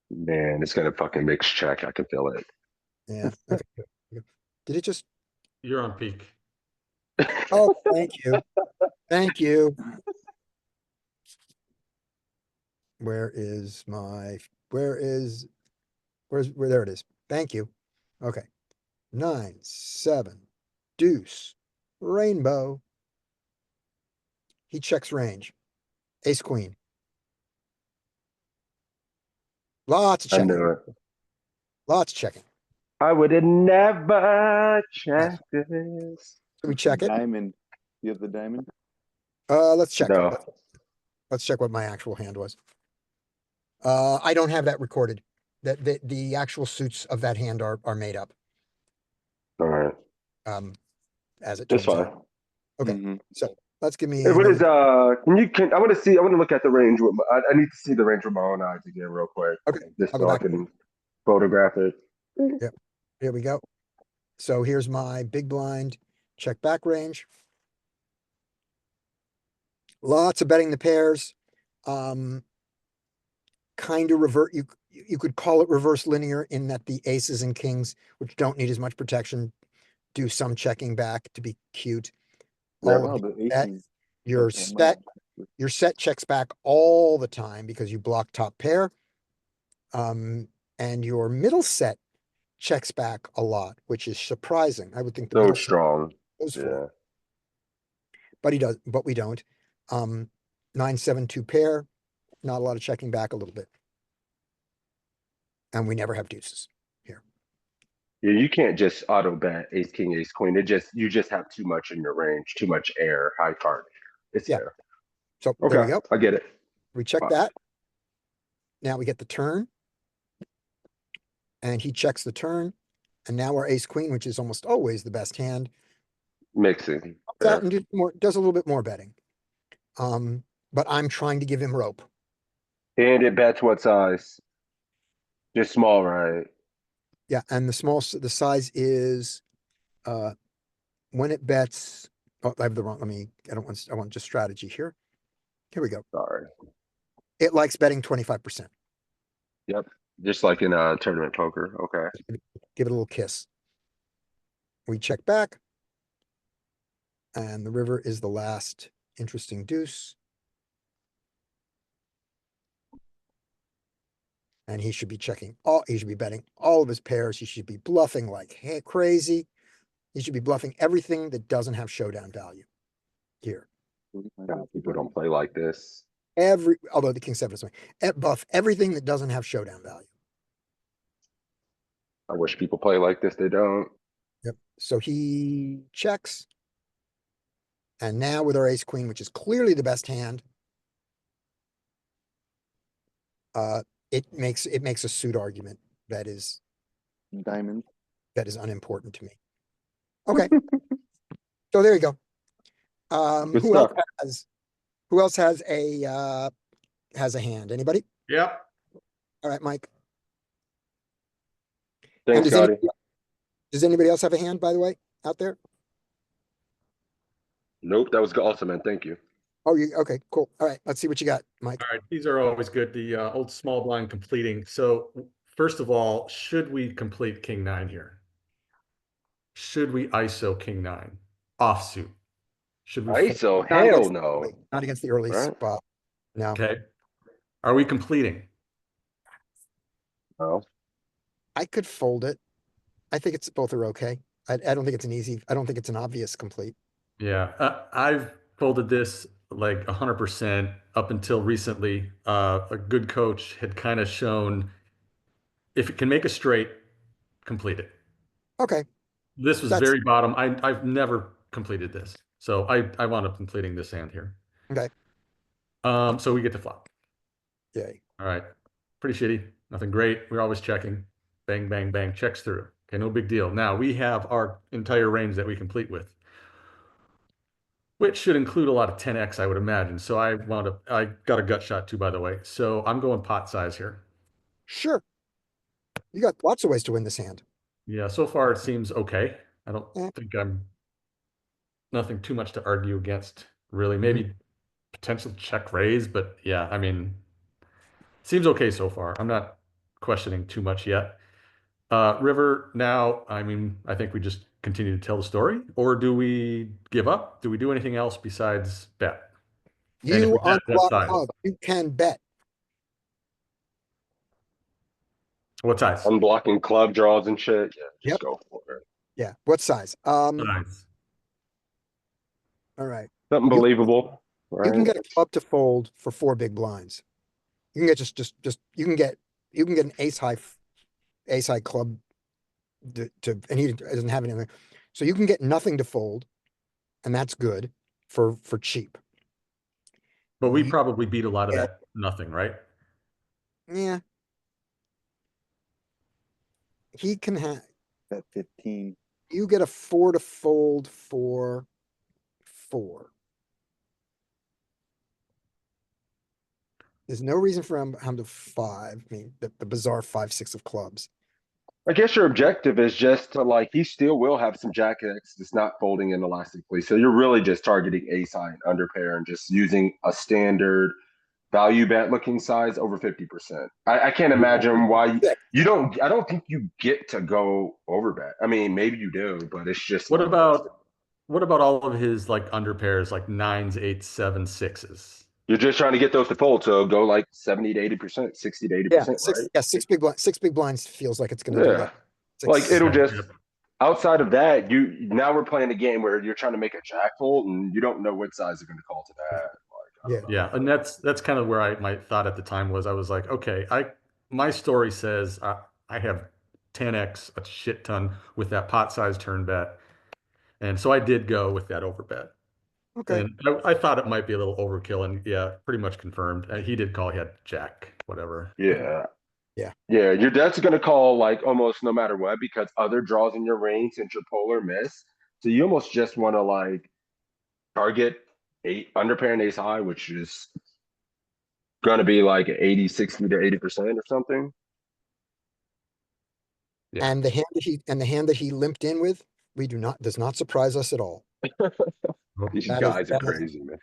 Man, it's gonna fucking mix check. I can feel it. Yeah. Okay. Good. Did it just? You're on peak. Oh, thank you. Thank you. Where is my, where there it is. Thank you. Okay. 9, 7 deuce rainbow. He checks range. Ace queen. Lots of I checking. knew it. Lots of checking. I would have never checked this. Can we check it? Diamond. You have the diamond? Let's check. No. Let's check what my actual hand was. I don't have that recorded. That the actual suits of that hand are made up. All right. As it That's turns fine. out. Okay. Mhm. So let's give me. Hey, what is another- I want to look at the range with I need to see the range with my own eyes again real quick. Okay, Just I'll go so I back. can photograph it. Here we go. So here's my big blind check back range. Lots of betting the pairs. Kind of revert. You could call it reverse linear in that the aces and kings, which don't need as much protection, do some checking back to be cute. Yeah. All Wow, of the that, aces. your Oh, my set, God. your set checks back all the time because you block top pair. And your middle set checks back a lot, which is surprising. I would think the So middle set strong. goes Yeah. for it. But he does, but we don't. 9, 7, 2 pair, not a lot of checking back a little bit. And we never have deuces here. Yeah, you can't just auto bet ace king ace queen. You just have too much in your range, too much air, high card. It's Yeah. there. So there we Okay, go. I get it. We check Fine. that. Now we get the turn. And he checks the turn. And now our ace queen, which is almost always the best hand, Mixing. comes Yeah. out and does a little bit more betting. But I'm trying to give him rope. And it bets what size? Just small, right? Yeah, and the size is when it bets. Oh, I have the wrong. I want just strategy here. Here we go. Sorry. It likes betting 25%. Yep. Just like in tournament poker. Okay. Give it a little kiss. We check back. And the river is the last interesting deuce. And he should be he should be betting all of his pairs. He should be bluffing like crazy. He should be bluffing everything that doesn't have showdown value here. God, people don't play like this. Although the king seven is buff everything that doesn't have showdown value. I wish people play like this. They don't. Yep. So he checks. And now with our ace queen, which is clearly the best hand, it makes a suit argument that is Diamond. unimportant to me. Okay. So there you go. Good Who else stuff. has a hand? Anybody? Yep. All right, Mike. Thanks, does Scotty. does anybody else have a hand, by the way, out there? Nope, that was awesome, man. Thank you. Oh, okay, cool. All right, let's see what you got, Mike. All right, these are always good. The old small blind completing. So first of all, should we complete king nine here? Should we ISO king nine offsuit? Should we? ISO, Not hell against- no. Not against the early Right? spot. No. Okay. Are we completing? No. I could fold it. I think both are okay. I don't think I don't think it's an obvious complete. Yeah, I've folded this like 100% up until recently. A good coach had kind of shown if it can make a straight, complete it. Okay. This was That's- very bottom. I've never completed this, so I wound up completing this hand here. Okay. So we get to flop. Yay. All right, pretty shitty. Nothing great. We're always checking. Bang, bang, bang. Checks through. Okay, no big deal. Now we have our entire range that we complete with, which should include a lot of 10x, I would imagine. So I got a gut shot too, by the way. So I'm going pot size here. Sure. You got lots of ways to win this hand. Yeah, so far it seems okay. I don't Yeah. think nothing too much to argue against, really. Maybe potential check raise, but yeah, I mean, seems okay so far. I'm not questioning too much yet. River, now, I mean, I think we just continue to tell the story, or do we give up? Do we do anything else besides bet? And if You we bet, what unblock size? club. You can bet. What size? Unblocking club draws and shit. Yeah, just Yep. go for it. Yeah. What size? Size. All right. Something You- believable, You can right? get a club to fold for 4 big blinds. You can get just you can get an ace high club and he doesn't have anything. So you can get nothing to fold, and that's good for cheap. But we You probably beat a lot of get- that nothing, right? Yeah. He can have At 15. you get a 4 to fold for 4. There's no reason for him to 5. I mean, the bizarre 5-6 of clubs. I guess your objective is just to like, he still will have some jack X that's not folding inelastically. So you're really just targeting ace high and under pair and just using a standard value bet looking size over 50%. I can't imagine why you don't, I don't think you get to go over bet. I mean, maybe you do, but it's just. What about all of his like under pairs, like nines, eights, sevens, sixes? You're just trying to get those to fold. So go like 70 to 80%, 60 to 80%, right? 6 big blinds feels like it's gonna do Yeah. that. Like it'll Okay, just, yep. outside of that, now we're playing a game where you're trying to make a jack fold and you don't know what size you're going to call to that. Like, I don't know. Yeah, and that's kind of where my thought at the time was. I was like, okay, my story says I have 10x a shit ton with that pot size turn bet, and so I did go with that over bet. Okay. And I thought it might be a little overkill, and yeah, pretty much confirmed. He did call. He had jack, whatever. Yeah. Yeah. Yeah. Your dad's going to call like almost no matter what because other draws in your range since your polar miss. So you almost just want to like target 8 under pair and ace high, which is going to be like 80, 60 to 80% or something. Yeah. And the hand that he limped in with, does not surprise us at all. These That guys are that is- crazy, man.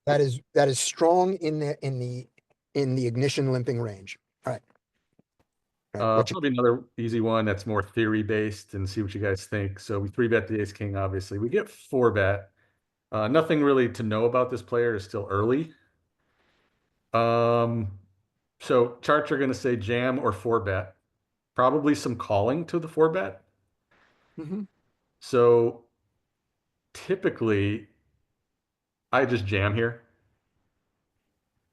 That is strong in the ignition limping range. All right. All right, what you- Probably another easy one that's more theory based, and see what you guys think. So we 3-bet the ace king, obviously. We get 4-bet. Nothing really to know about this player. Is still early. So charts are going to say jam or 4-bet. Probably some calling to the 4-bet. Mhm. So typically I just jam here.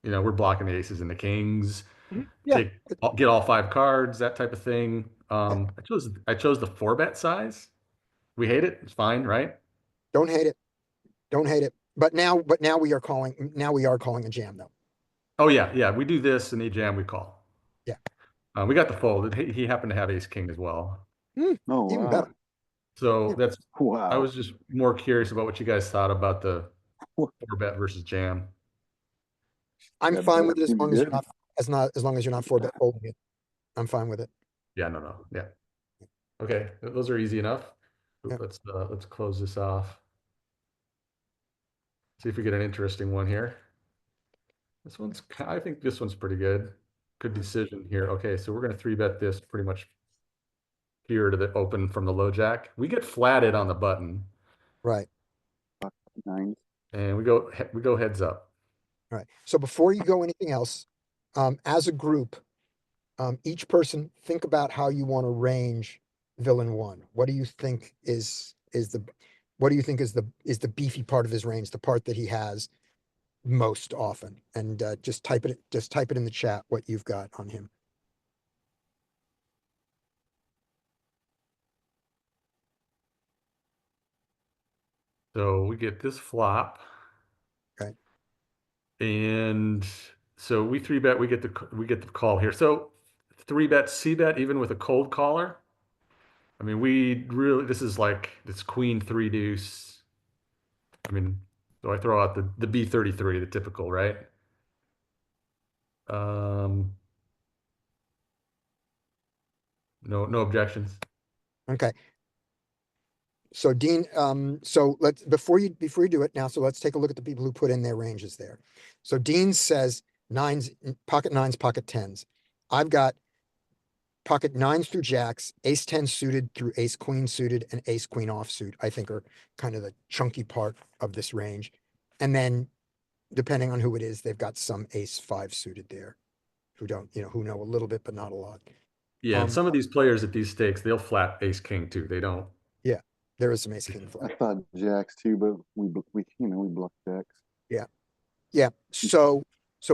We're blocking the aces and the kings, Yeah, get all 5 cards, that type of thing. I chose the 4-bet size. We hate it. It's fine, right? don't hate it. Don't hate it. But now we are calling a jam though. Oh yeah, yeah. We do this and they jam, we call. Yeah. We got the fold. He happened to have ace king as well. Oh Even wow. better. So Yeah. I Wow. was just more curious about what you guys thought about the 4-bet versus jam. I'm That fine bet with it as seems long as you're good. as long as you're not 4-bet folding it. I'm fine with it. Yeah, no. Yeah. Okay, those are easy enough. Yeah. Let's close this off. See if we get an interesting one here. I think this one's pretty good. Good decision here. Okay, so we're gonna 3-bet this pretty much here to the open from the low jack. We get flatted on the button, Right. Nine. and we go heads up. Right. So before you go anything else, as a group, each person think about how you want to range villain one. What do you think is the what do you think is the beefy part of his range, the part that he has most often? And just type it in the chat what you've got on him. So we get this flop. Okay. And so we 3-bet, we get the call here. So 3-bet, C-bet, even with a cold caller. I mean, this is like this queen 3 deuce. I mean, so I throw out the B33, the typical, right? Um, no objections. Okay. So Dean, so let's before you do it now, so let's take a look at the people who put in their ranges there. So Dean says pocket nines, pocket tens. I've got pocket nines through jacks, ace 10 suited through ace queen suited, and ace queen offsuit, I think are kind of the chunky part of this range. And then depending on who it is, they've got some ace 5 suited there who who know a little bit, but not a lot. Yeah, and some of these players at these stakes, they'll flat ace king too. They don't. Yeah, there is some ace king I flat. thought jacks too, but we block jacks. Yeah. So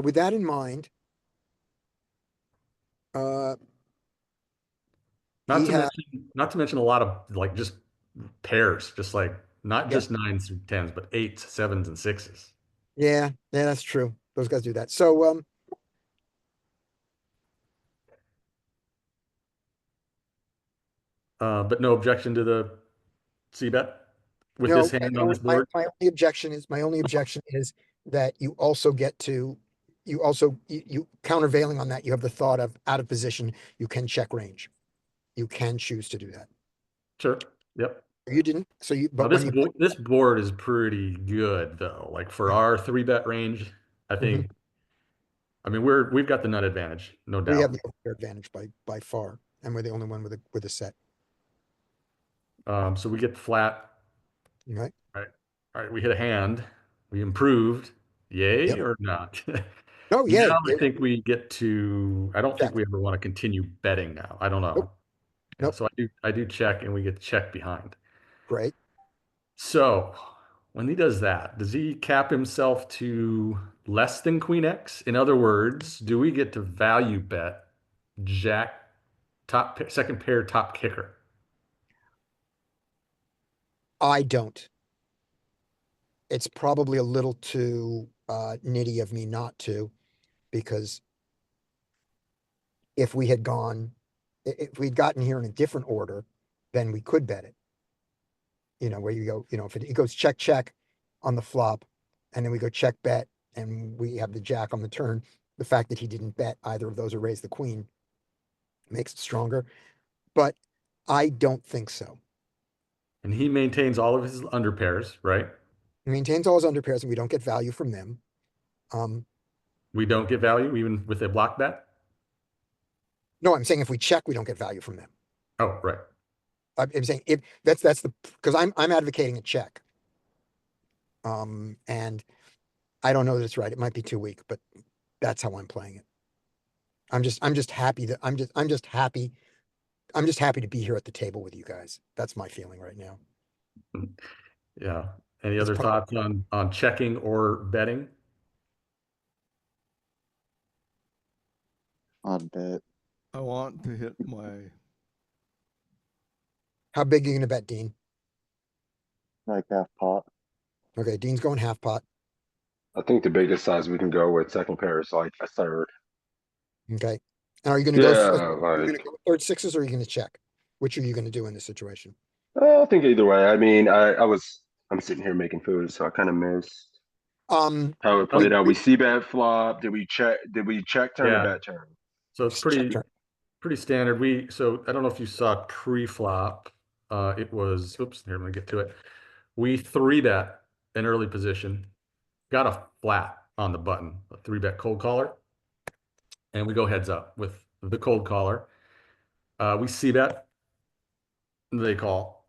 with that in mind, Not he to had mention a lot of like just pairs, just like not Yeah. just nines and tens, but eights, sevens, and sixes. yeah, that's true. Those guys do that. So But no objection to the C-bet with no, this hand on this board. my only objection is that you also get to you countervailing on that, you have the thought of out of position, you can check range. You can choose to do that. Sure. Yep. You didn't, Now but when you this board is pretty good though. Like for our 3-bet range, I think. I mean, we've got the nut advantage, no we have doubt. the advantage by far, and we're the only one with a set, So we get flat. right? Right. All right. We hit a hand. We improved. Yay Yep. or not? Oh, yeah. Now I think we get to. I don't think Check. we ever want to continue betting now. I don't know. Nope. Yeah, Nope. so I do check, and we get check behind. Great. So when he does that, does he cap himself to less than Queen X? In other words, do we get to value bet Jack second pair top kicker? I don't. It's probably a little too nitty of me not to, because if we'd gotten here in a different order, then we could bet it. Where you go, if it goes check, check on the flop, and then we go check bet, and we have the jack on the turn. The fact that he didn't bet either of those or raise the queen makes it stronger. But I don't think so. And he maintains all of his under pairs, right? He maintains all his under pairs, and we don't get value from them. We don't get value even with a block bet. No, I'm saying if we check, we don't get value from them. Oh, right. I'm saying if that's because I'm advocating a check. And I don't know that it's right. It might be too weak, but that's how I'm playing it. I'm just happy that I'm just happy to be here at the table with you guys. That's my feeling right now. Yeah. Any It's other part- thoughts on checking or betting? Odd bet. I want to hit my How big are you gonna bet, Dean? Like half pot. Okay, Dean's going half pot. I think the biggest size we can go with second pair is like a third. Okay. And are you gonna Yeah, you're gonna like go with third sixes or are you gonna check? Which are you gonna do in this situation? I think either way. I mean, I'm sitting here making food, so I kind of missed Um, how it Oh, played out. We see bet flop. Did we check? Did we check turn or Yeah. bet turn? So it's Just check pretty turn. pretty standard. So I don't know if you saw pre-flop. It was, oops, here, let me get to it. We three bet an early position, got a flat on the button, a three bet cold caller, and we go heads up with the cold caller. We see bet, they call,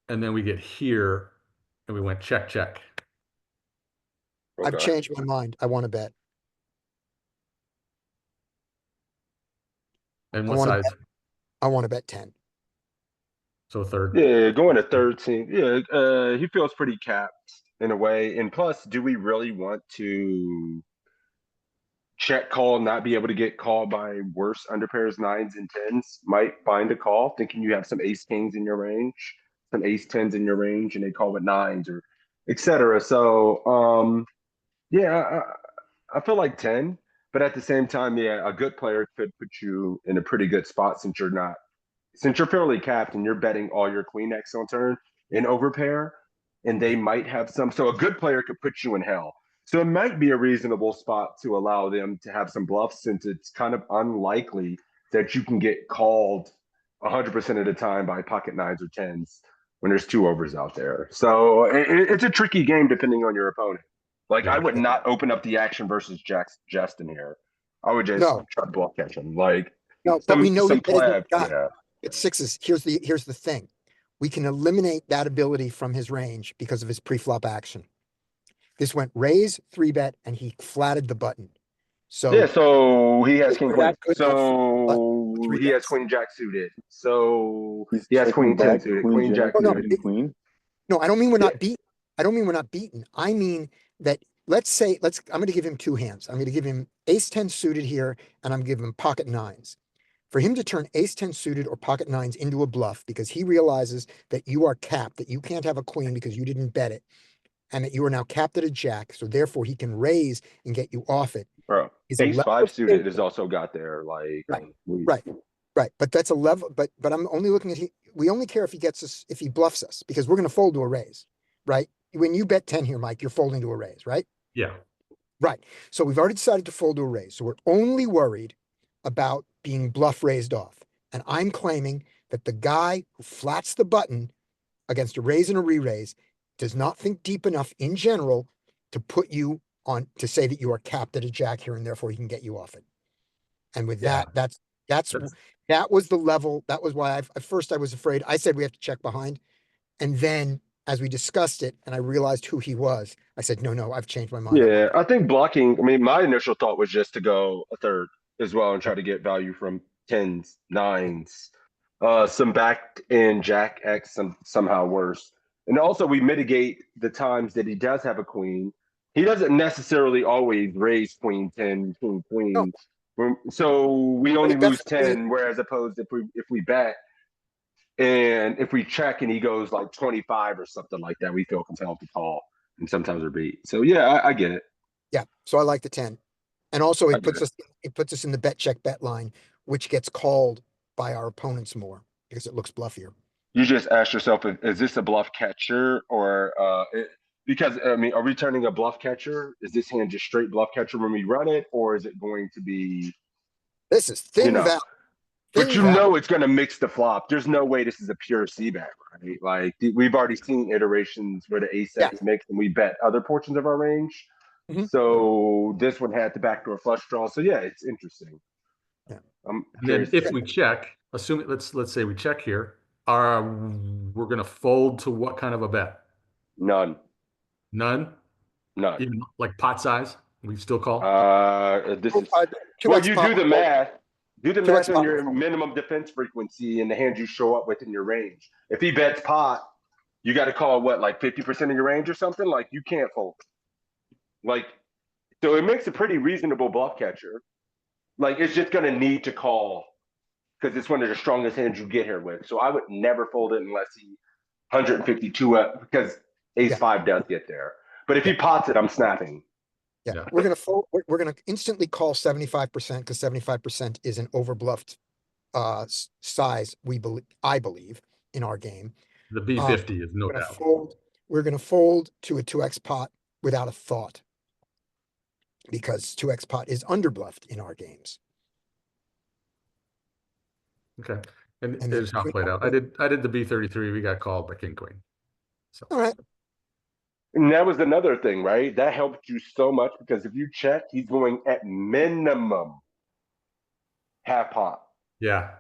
and then we get here and we went check, check. I've Okay. changed my mind. I want to bet. And I what want to size? I want to bet 10. So third. Yeah, going to third team. Yeah, he feels pretty capped in a way. And plus, do we really want to check call, not be able to get called by worse underpairs, nines and tens? Might find a call, thinking you have some ace kings in your range, some ace tens in your range, and they call with nines or etc. So, yeah, I feel like 10, but at the same time, yeah, a good player could put you in a pretty good spot since you're fairly capped and you're betting all your queen X on turn in overpair, and they might have some. So a good player could put you in hell. So it might be a reasonable spot to allow them to have some bluffs, since it's kind of unlikely that you can get called 100% of the time by pocket nines or tens when there's two overs out there. So it's a tricky game depending on your opponent. Like I Yeah. would not open up the action versus Justin here. I would just No, try to bluff catch him. Like no, but we know some he bet his pleb, guy. yeah. It's sixes. Here's the thing. We can eliminate that ability from his range because of his pre-flop action. This went raise, three bet, and he flatted the button. Yeah, So so he has king we're queen. that good enough So three he has bets. queen jack suited. So He's he has checking queen 10 back, suited, queen queen jack, jack Oh, no, suited. suited queen. No, I don't mean we're Yeah. not beaten. I don't mean we're not beaten. I mean that I'm going to give him two hands. I'm going to give him ace 10 suited here, and I'm going to give him pocket nines. For him to turn ace 10 suited or pocket nines into a bluff because he realizes that you are capped, that you can't have a queen because you didn't bet it, and that you are now capped at a jack. So therefore he can raise and get you off it. Bro, Is a ace level five of suited is also got there. Like, right, right, right. But that's a level. But I'm only looking at we only care if he gets us, if he bluffs us, because we're going to fold to a raise, right? When you bet 10 here, Mike, you're folding to a raise, right? Yeah. Right. So we've already decided to fold to a raise. So we're only worried about being bluff raised off. And I'm claiming that the guy who flats the button against a raise and a re-raise does not think deep enough in general to put you on, to say that you are capped at a jack here and therefore he can get you off it. And with Yeah. that's That's that was the level. That was why at first I was afraid. I said we have to check behind. And then as we discussed it and I realized who he was, I said, no, I've changed my mind. Yeah, I think blocking. I mean, my initial thought was just to go a third as well and try to get value from tens, nines, some back in Jack X, somehow worse. And also, we mitigate the times that he does have a queen. He doesn't necessarily always raise queen 10, queen No, queen. So we but only he bets lose the queen. 10, whereas opposed if we bet and if we check and he goes like 25 or something like that, we feel compelled to call. And sometimes we're beat. So yeah, I get it. Yeah. So I like the 10. And also I get it. it puts us in the bet check bet line, which gets called by our opponents more because it looks bluffier. You just ask yourself, is this a bluff catcher or because I mean, are we turning a bluff catcher? Is this hand just straight bluff catcher when we run it, or is it going to be, This is you thin know? value. But Thin you value. know it's going to mix the flop. There's no way this is a pure C bet, right? Like we've already seen iterations where the ace Yeah. X mix and we bet other portions of our range. Mhm. So this one had the backdoor flush draw. So yeah, it's interesting. Yeah. I'm And then curious. to if see. we check, assuming let's say we check here, we're gonna fold to what kind of a bet? None, None? none. Even like pot size? We still call? This Oh, is two well, X you pot. do the math. Do the 2x math on pot. your minimum defense frequency and the hand you show up with in your range. If he bets pot, you got to call what, like 50% of your range or something? Like you can't fold. Like, so it makes a pretty reasonable bluff catcher. Like it's just gonna need to call because it's one of the strongest hands you get here with. So I would never fold it unless he 152 up because ace Yeah. five does get there. But if Yeah. he pots it, I'm snapping. Yeah, Yeah. we're gonna fold. We're gonna instantly call 75% because 75% is an overbluffed size. I believe in our game. The B50 is no We're gonna doubt. fold. We're gonna fold to a 2x pot without a thought because 2x pot is underbluffed in our games. Okay. And And then here's how it played out. I did the B33. We got called by king queen. So all right. And that was another thing, right? That helped you so much because if you check, he's going at minimum half pot. yeah.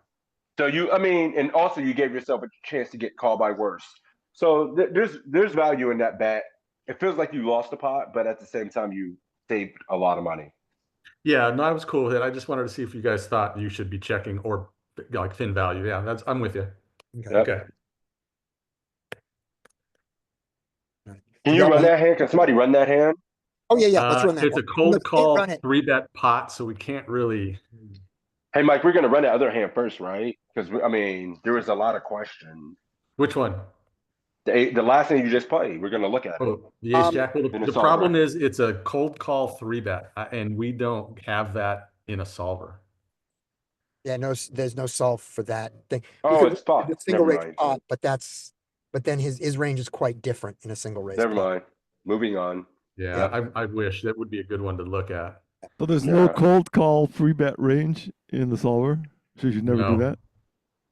So you, I mean, and also you gave yourself a chance to get called by worse. So there's value in that bet. It feels like you lost a pot, but at the same time you saved a lot of money. Yeah, no, I was cool with it. I just wanted to see if you guys thought you should be checking or like thin value. Yeah, I'm with you. Okay. Yep. Okay. All right. Can You you got run one? that hand? Can somebody run that hand? Oh yeah. Let's run that. It's one. a No, cold you can't call run it. 3-bet pot, so we can't really. Hey, Mike, we're gonna run that other hand first, right? Because I mean, there was a lot of questions. Which one? The last thing you just played, we're gonna look at it. Oh, the ace jack. Well, In a the solver. problem is it's a cold call 3-bet, and we don't have that in a solver. Yeah, no, there's no solve for that thing. We Oh, could it's do pot. the single Never raise mind. pot, but then his range is quite different in a single raise Never pot. mind. Moving on. Yeah, Yep. I wish that would be a good one to look at. So there's no Yeah. cold call free bet range in the solver. So you should never do No. that.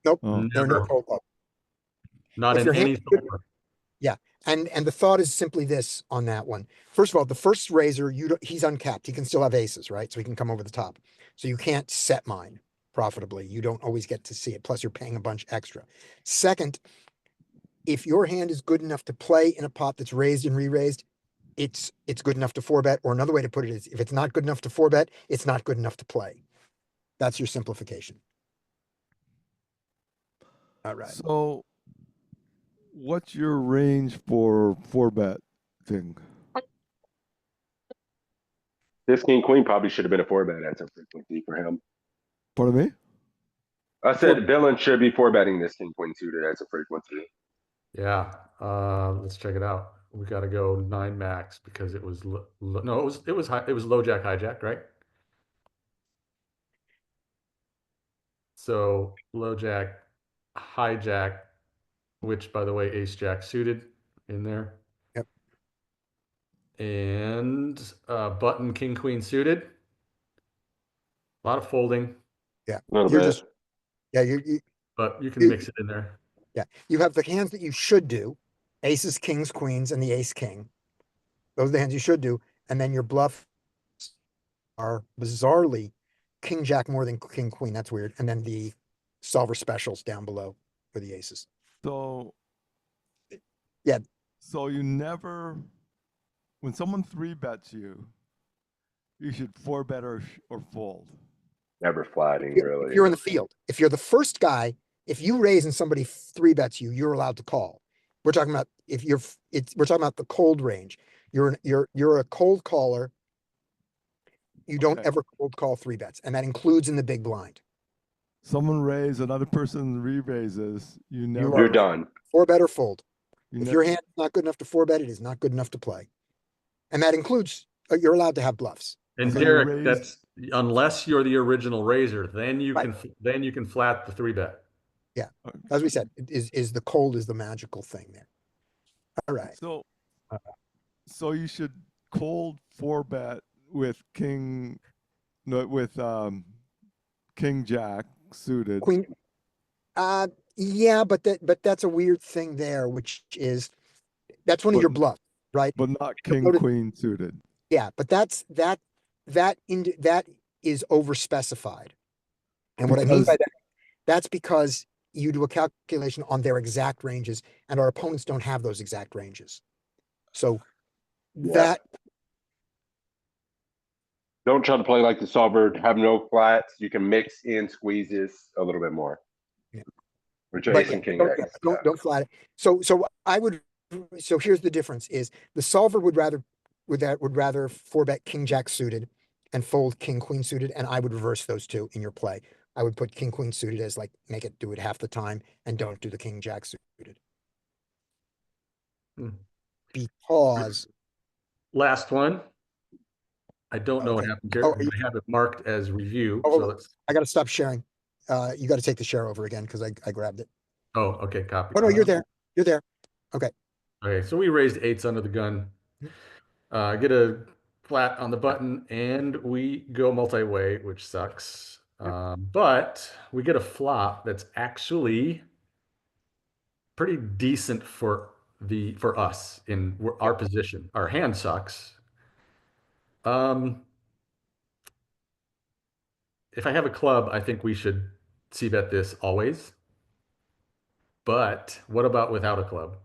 Nope, Oh. there are no Never. cold calls. Not If in your hand any is good- solver. And the thought is simply this on that one. First of all, the first raiser, he's uncapped. He can still have aces, right? So he can come over the top. So you can't set mine profitably. You don't always get to see it. Plus, you're paying a bunch extra. Second, if your hand is good enough to play in a pot that's raised and re-raised, it's good enough to 4-bet. Or another way to put it is, if it's not good enough to 4-bet, it's not good enough to play. That's your simplification. All right. So what's your range for 4-bet thing? This king queen probably should have been a 4-bet at some frequency for him. Pardon me? I said Villain should be 4-betting this king queen suited as a frequency. Yeah. Let's check it out. We got to go 9 max because it was no, it was high, it was low jack hijack, right? So low jack hijack, which by the way, ace jack suited in there. Yep. And button king queen suited. A lot of folding, Yeah. A little You're bit. just, yeah, you but you can mix it in there. yeah. You have the hands that you should do, aces, kings, queens, and the ace king. Those are the hands you should do. And then your bluff are bizarrely king jack more than king queen. That's weird. And then the solver specials down below for the aces. So Yeah. So you never, when someone 3-bets you, you should 4-bet or fold. Never flatting, If really. you're in the field, if you're the first guy, if you raise and somebody 3-bets you, you're allowed to call. We're talking about we're talking about the cold range. You're a cold caller. You don't Okay. ever cold call 3-bets, and that includes in the big blind. Someone raise, another person re-raises. You never. You're done. 4-bet or fold. You If ne- your hand is not good enough to 4-bet, it is not good enough to play. And that includes, you're allowed to have bluffs. And So you Derek, raised- that's unless you're the original raiser, then you Right. can flat the 3-bet. As we said, is the cold is the magical thing there. All right. So, so you should cold 4-bet with king, no, with king jack suited. Queen. Yeah, but that's a weird thing there, which is that's one of But- your bluffs, right? But not king notice- queen suited. Yeah, but that is overspecified. And what I mean by Because- that's because you do a calculation on their exact ranges, and our opponents don't have those exact ranges. So Yeah. that Don't try to play like the solver. Have no flats. You can mix in squeezes a little bit more. Which But ace yeah, and king don't, X. yeah, Yeah. don't flat it. So I would, so here's the difference is the solver would rather four bet king jack suited and fold king queen suited, and I would reverse those two in your play. I would put king queen suited as like make it do it half the time and don't do the king jack suited. Hmm. Because Last one. I don't know what okay. happened here. Oh, are you- I have it marked as review. oh, So hold on. let's, I gotta stop sharing. You gotta take the share over again because I grabbed it. oh, okay, copy. Oh no, you're there. You're there. Okay. Okay, so we raised eights under the gun. Get a flat on the button, and we go multi-way, which sucks. But we get a flop that's actually pretty decent for us in our position. Our hand sucks. If I have a club, I think we should c-bet this always. But what about without a club?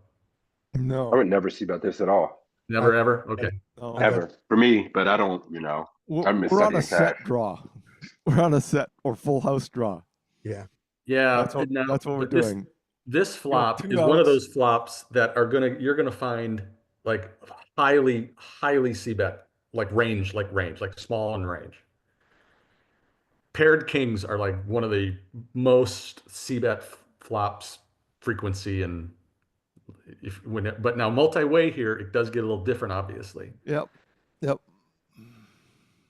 I No. would never see about this at all. Never ever? Okay. No. Ever. For me, but I don't, I'm We're on a studying set cash. draw. We're on a set or full house draw. Yeah. Yeah. That's what now, that's what we're but this doing. this You got flop two is one of outs. those flops that you're gonna find like highly c-bet, like range, like small in range. Paired kings are like one of the most c-bet flops frequency, and but now multi-way here, it does get a little different, obviously. Yep. Yep.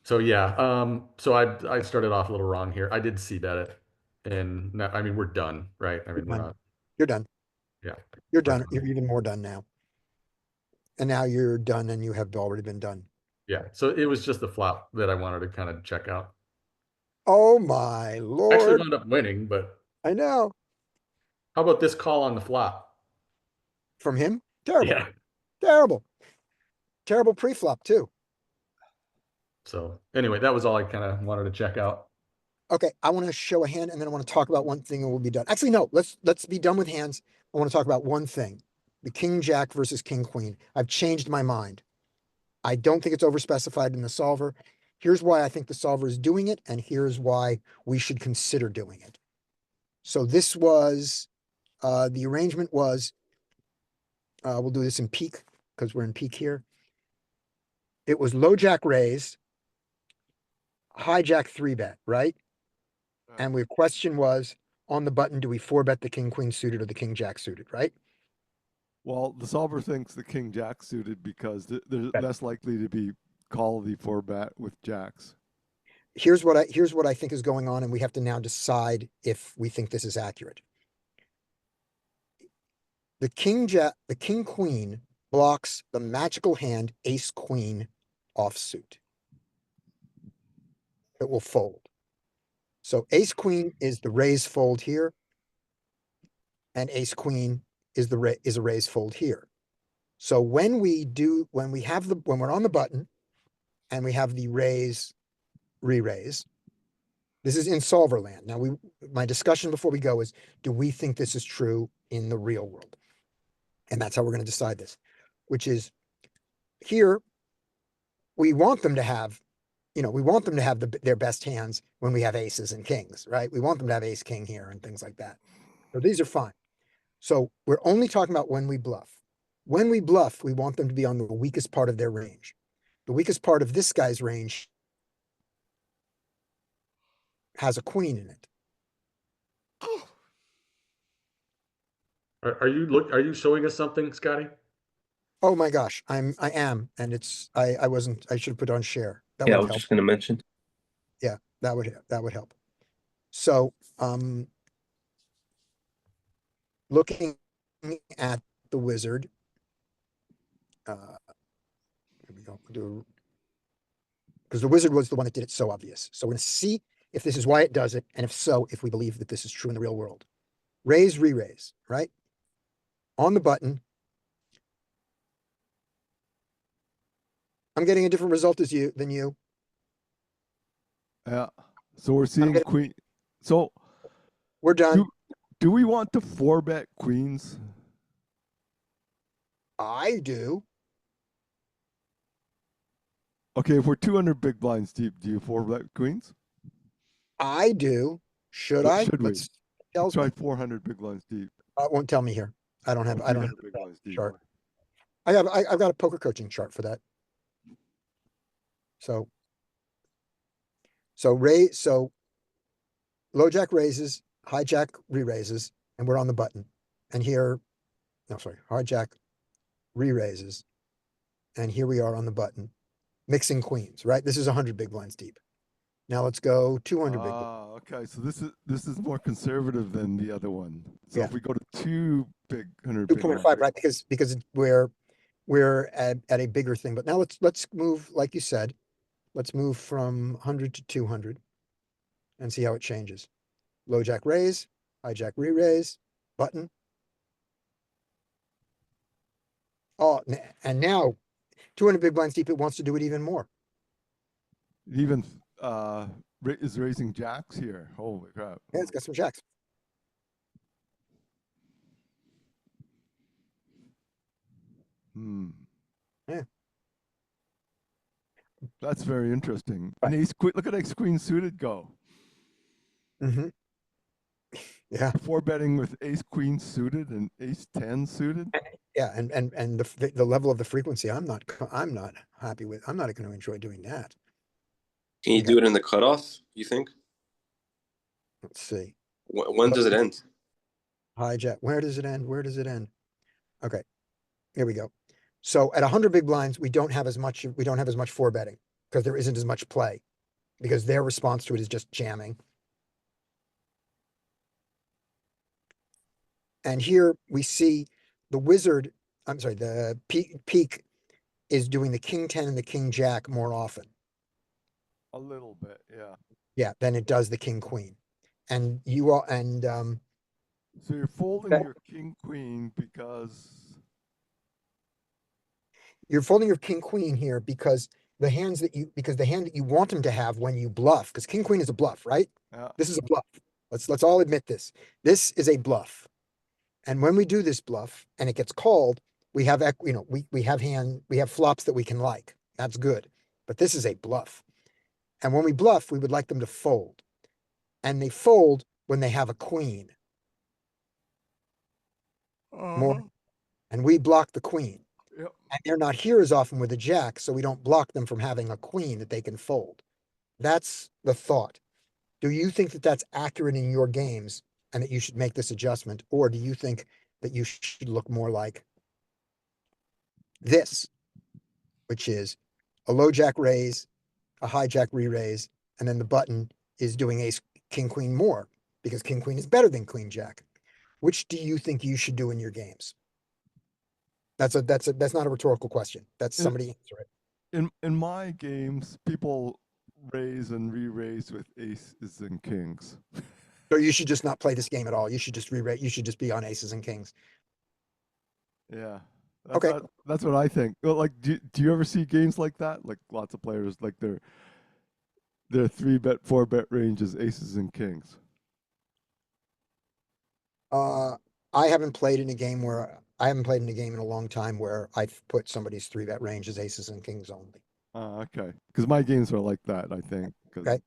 So yeah, so I started off a little wrong here. I did c-bet it, and now, I mean, we're done, right? I mean, we're Done. not, You're done. yeah. You're we're done. You're even more done now. And now you're done and you have already been done. Yeah, so it was just the flop that I wanted to kind of check out. Oh my Actually lord. wound up winning, but I know. how about this call on the flop? From him? Terrible. Yeah. Terrible. Terrible pre-flop too. So anyway, that was all I kind of wanted to check out. Okay, I want to show a hand and then I want to talk about one thing and we'll be done. Actually, no, let's be done with hands. I want to talk about one thing. The king jack versus king queen. I've changed my mind. I don't think it's overspecified in the solver. Here's why I think the solver is doing it, and here's why we should consider doing it. So this was the arrangement was we'll do this in peak because we're in peak here. It was low jack raise, high jack 3-bet, right? And the question was on the button, do we 4-bet the king queen suited or the king jack suited, right? Well, the solver thinks the king jack suited because they're Bet. less likely to be call the four bet with jacks. Here's what I think is going on, and we have to now decide if we think this is accurate. The king queen blocks the magical hand ace queen offsuit. It will fold. So ace queen is the raise fold here, and ace queen is a raise fold here. So when we're on the button and we have the raise, re-raise, this is in solver land. Now my discussion before we go is, do we think this is true in the real world? And that's how we're going to decide this, which is here, we want them to have, their best hands when we have aces and kings, right? We want them to have ace king here and things like that. So these are fine. So we're only talking about when we bluff. When we bluff, we want them to be on the weakest part of their range. The weakest part of this guy's range has a queen in it. Are you showing us something, Scotty? Oh my gosh, I am, and I should have put on share. That Yeah, I would was help. just going to mention. Yeah, that would help. So, looking at the wizard, here we go. Because the wizard was the one that did it so obvious. So we're going to see if this is why it does it, and if so, if we believe that this is true in the real world. Raise, re-raise, right? On the button. I'm getting a different result than you. Yeah. So we're seeing getting- queen. So We're done. do we want to four bet queens? I do. Okay, if we're 200 big blinds deep, do you four bet queens? I do. Should I? Should we? tells Try me. 400 big blinds deep. It won't tell me here. I don't have 300 a big blinds deep. chart. I've got a poker coaching chart for that. So low jack raises, high jack re-raises, and we're on the button. And here, no, sorry, high jack re-raises. And here we are on the button, mixing queens, right? This is 100 big blinds deep. Now let's go 200 big blinds. Ah, okay. So this is more conservative than the other one. So Yeah. if we go to 200 big 2.5, blinds, right? Because we're at a bigger thing. But now let's move, like you said, let's move from 100 to 200 and see how it changes. Low jack raise, high jack re-raise, button. Oh, and now 200 big blinds deep, it wants to do it even more. it even is raising jacks here. Holy crap! Yeah, it's got some jacks. Hmm. Yeah. That's very interesting. Right. And ace queen. Look at ace queen suited go. Mm-hmm. Yeah. Before betting with ace queen suited and ace 10 suited. Yeah, and the level of the frequency, I'm not happy with. I'm not going to enjoy doing that. Can you do it in the cutoff, you think? Let's see. When does it end? Hijack. Where does it end? Where does it end? Okay, here we go. So at 100 big blinds, we don't have as much four betting because there isn't as much play because their response to it is just jamming. And here we see the wizard. I'm sorry, the peak is doing the king 10 and the king jack more often. A little bit, yeah. Yeah, than it does the king queen. And you all So you're folding your king queen because you're folding your king queen here because the hand that you want him to have when you bluff, because king queen is a bluff, right? yeah. This is a bluff. Let's all admit this. This is a bluff. And when we do this bluff and it gets called, we have we have flops that we can like. That's good. But this is a bluff. And when we bluff, we would like them to fold. And they fold when they have a queen. More, and we block the queen. Yep. And they're not here as often with a jack, so we don't block them from having a queen that they can fold. That's the thought. Do you think that that's accurate in your games and that you should make this adjustment? Or do you think that you should look more like this, which is a low jack raise, a high jack re-raise, and then the button is doing ace, king, queen more because king, queen is better than queen, jack. Which do you think you should do in your games? That's not a rhetorical question. That's somebody answer it. In my games, people raise and re-raise with aces and kings. So you should just not play this game at all. You should just re-raise. You should just be on aces and kings. Yeah. Okay. That's what I think. Well, like, do you ever see games like that? Like lots of players, like their 3-bet, 4-bet range is aces and kings. I haven't played in a game in a long time where I've put somebody's 3-bet range as aces and kings only. Okay. Because my games are like that, I think. Okay.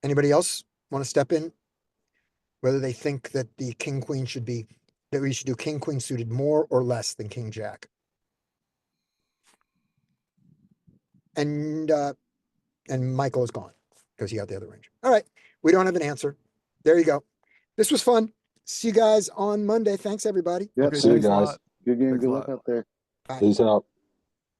Anybody else want to step in? Whether they think that the king queen that we should do king queen suited more or less than king jack. And Michael is gone because he got the other range. All right. We don't have an answer. There you go. This was fun. See you guys on Monday. Thanks, everybody. Yeah, Okay, See you thanks a guys. lot. good game. Thanks a Good luck lot. out there. Bye. Peace out.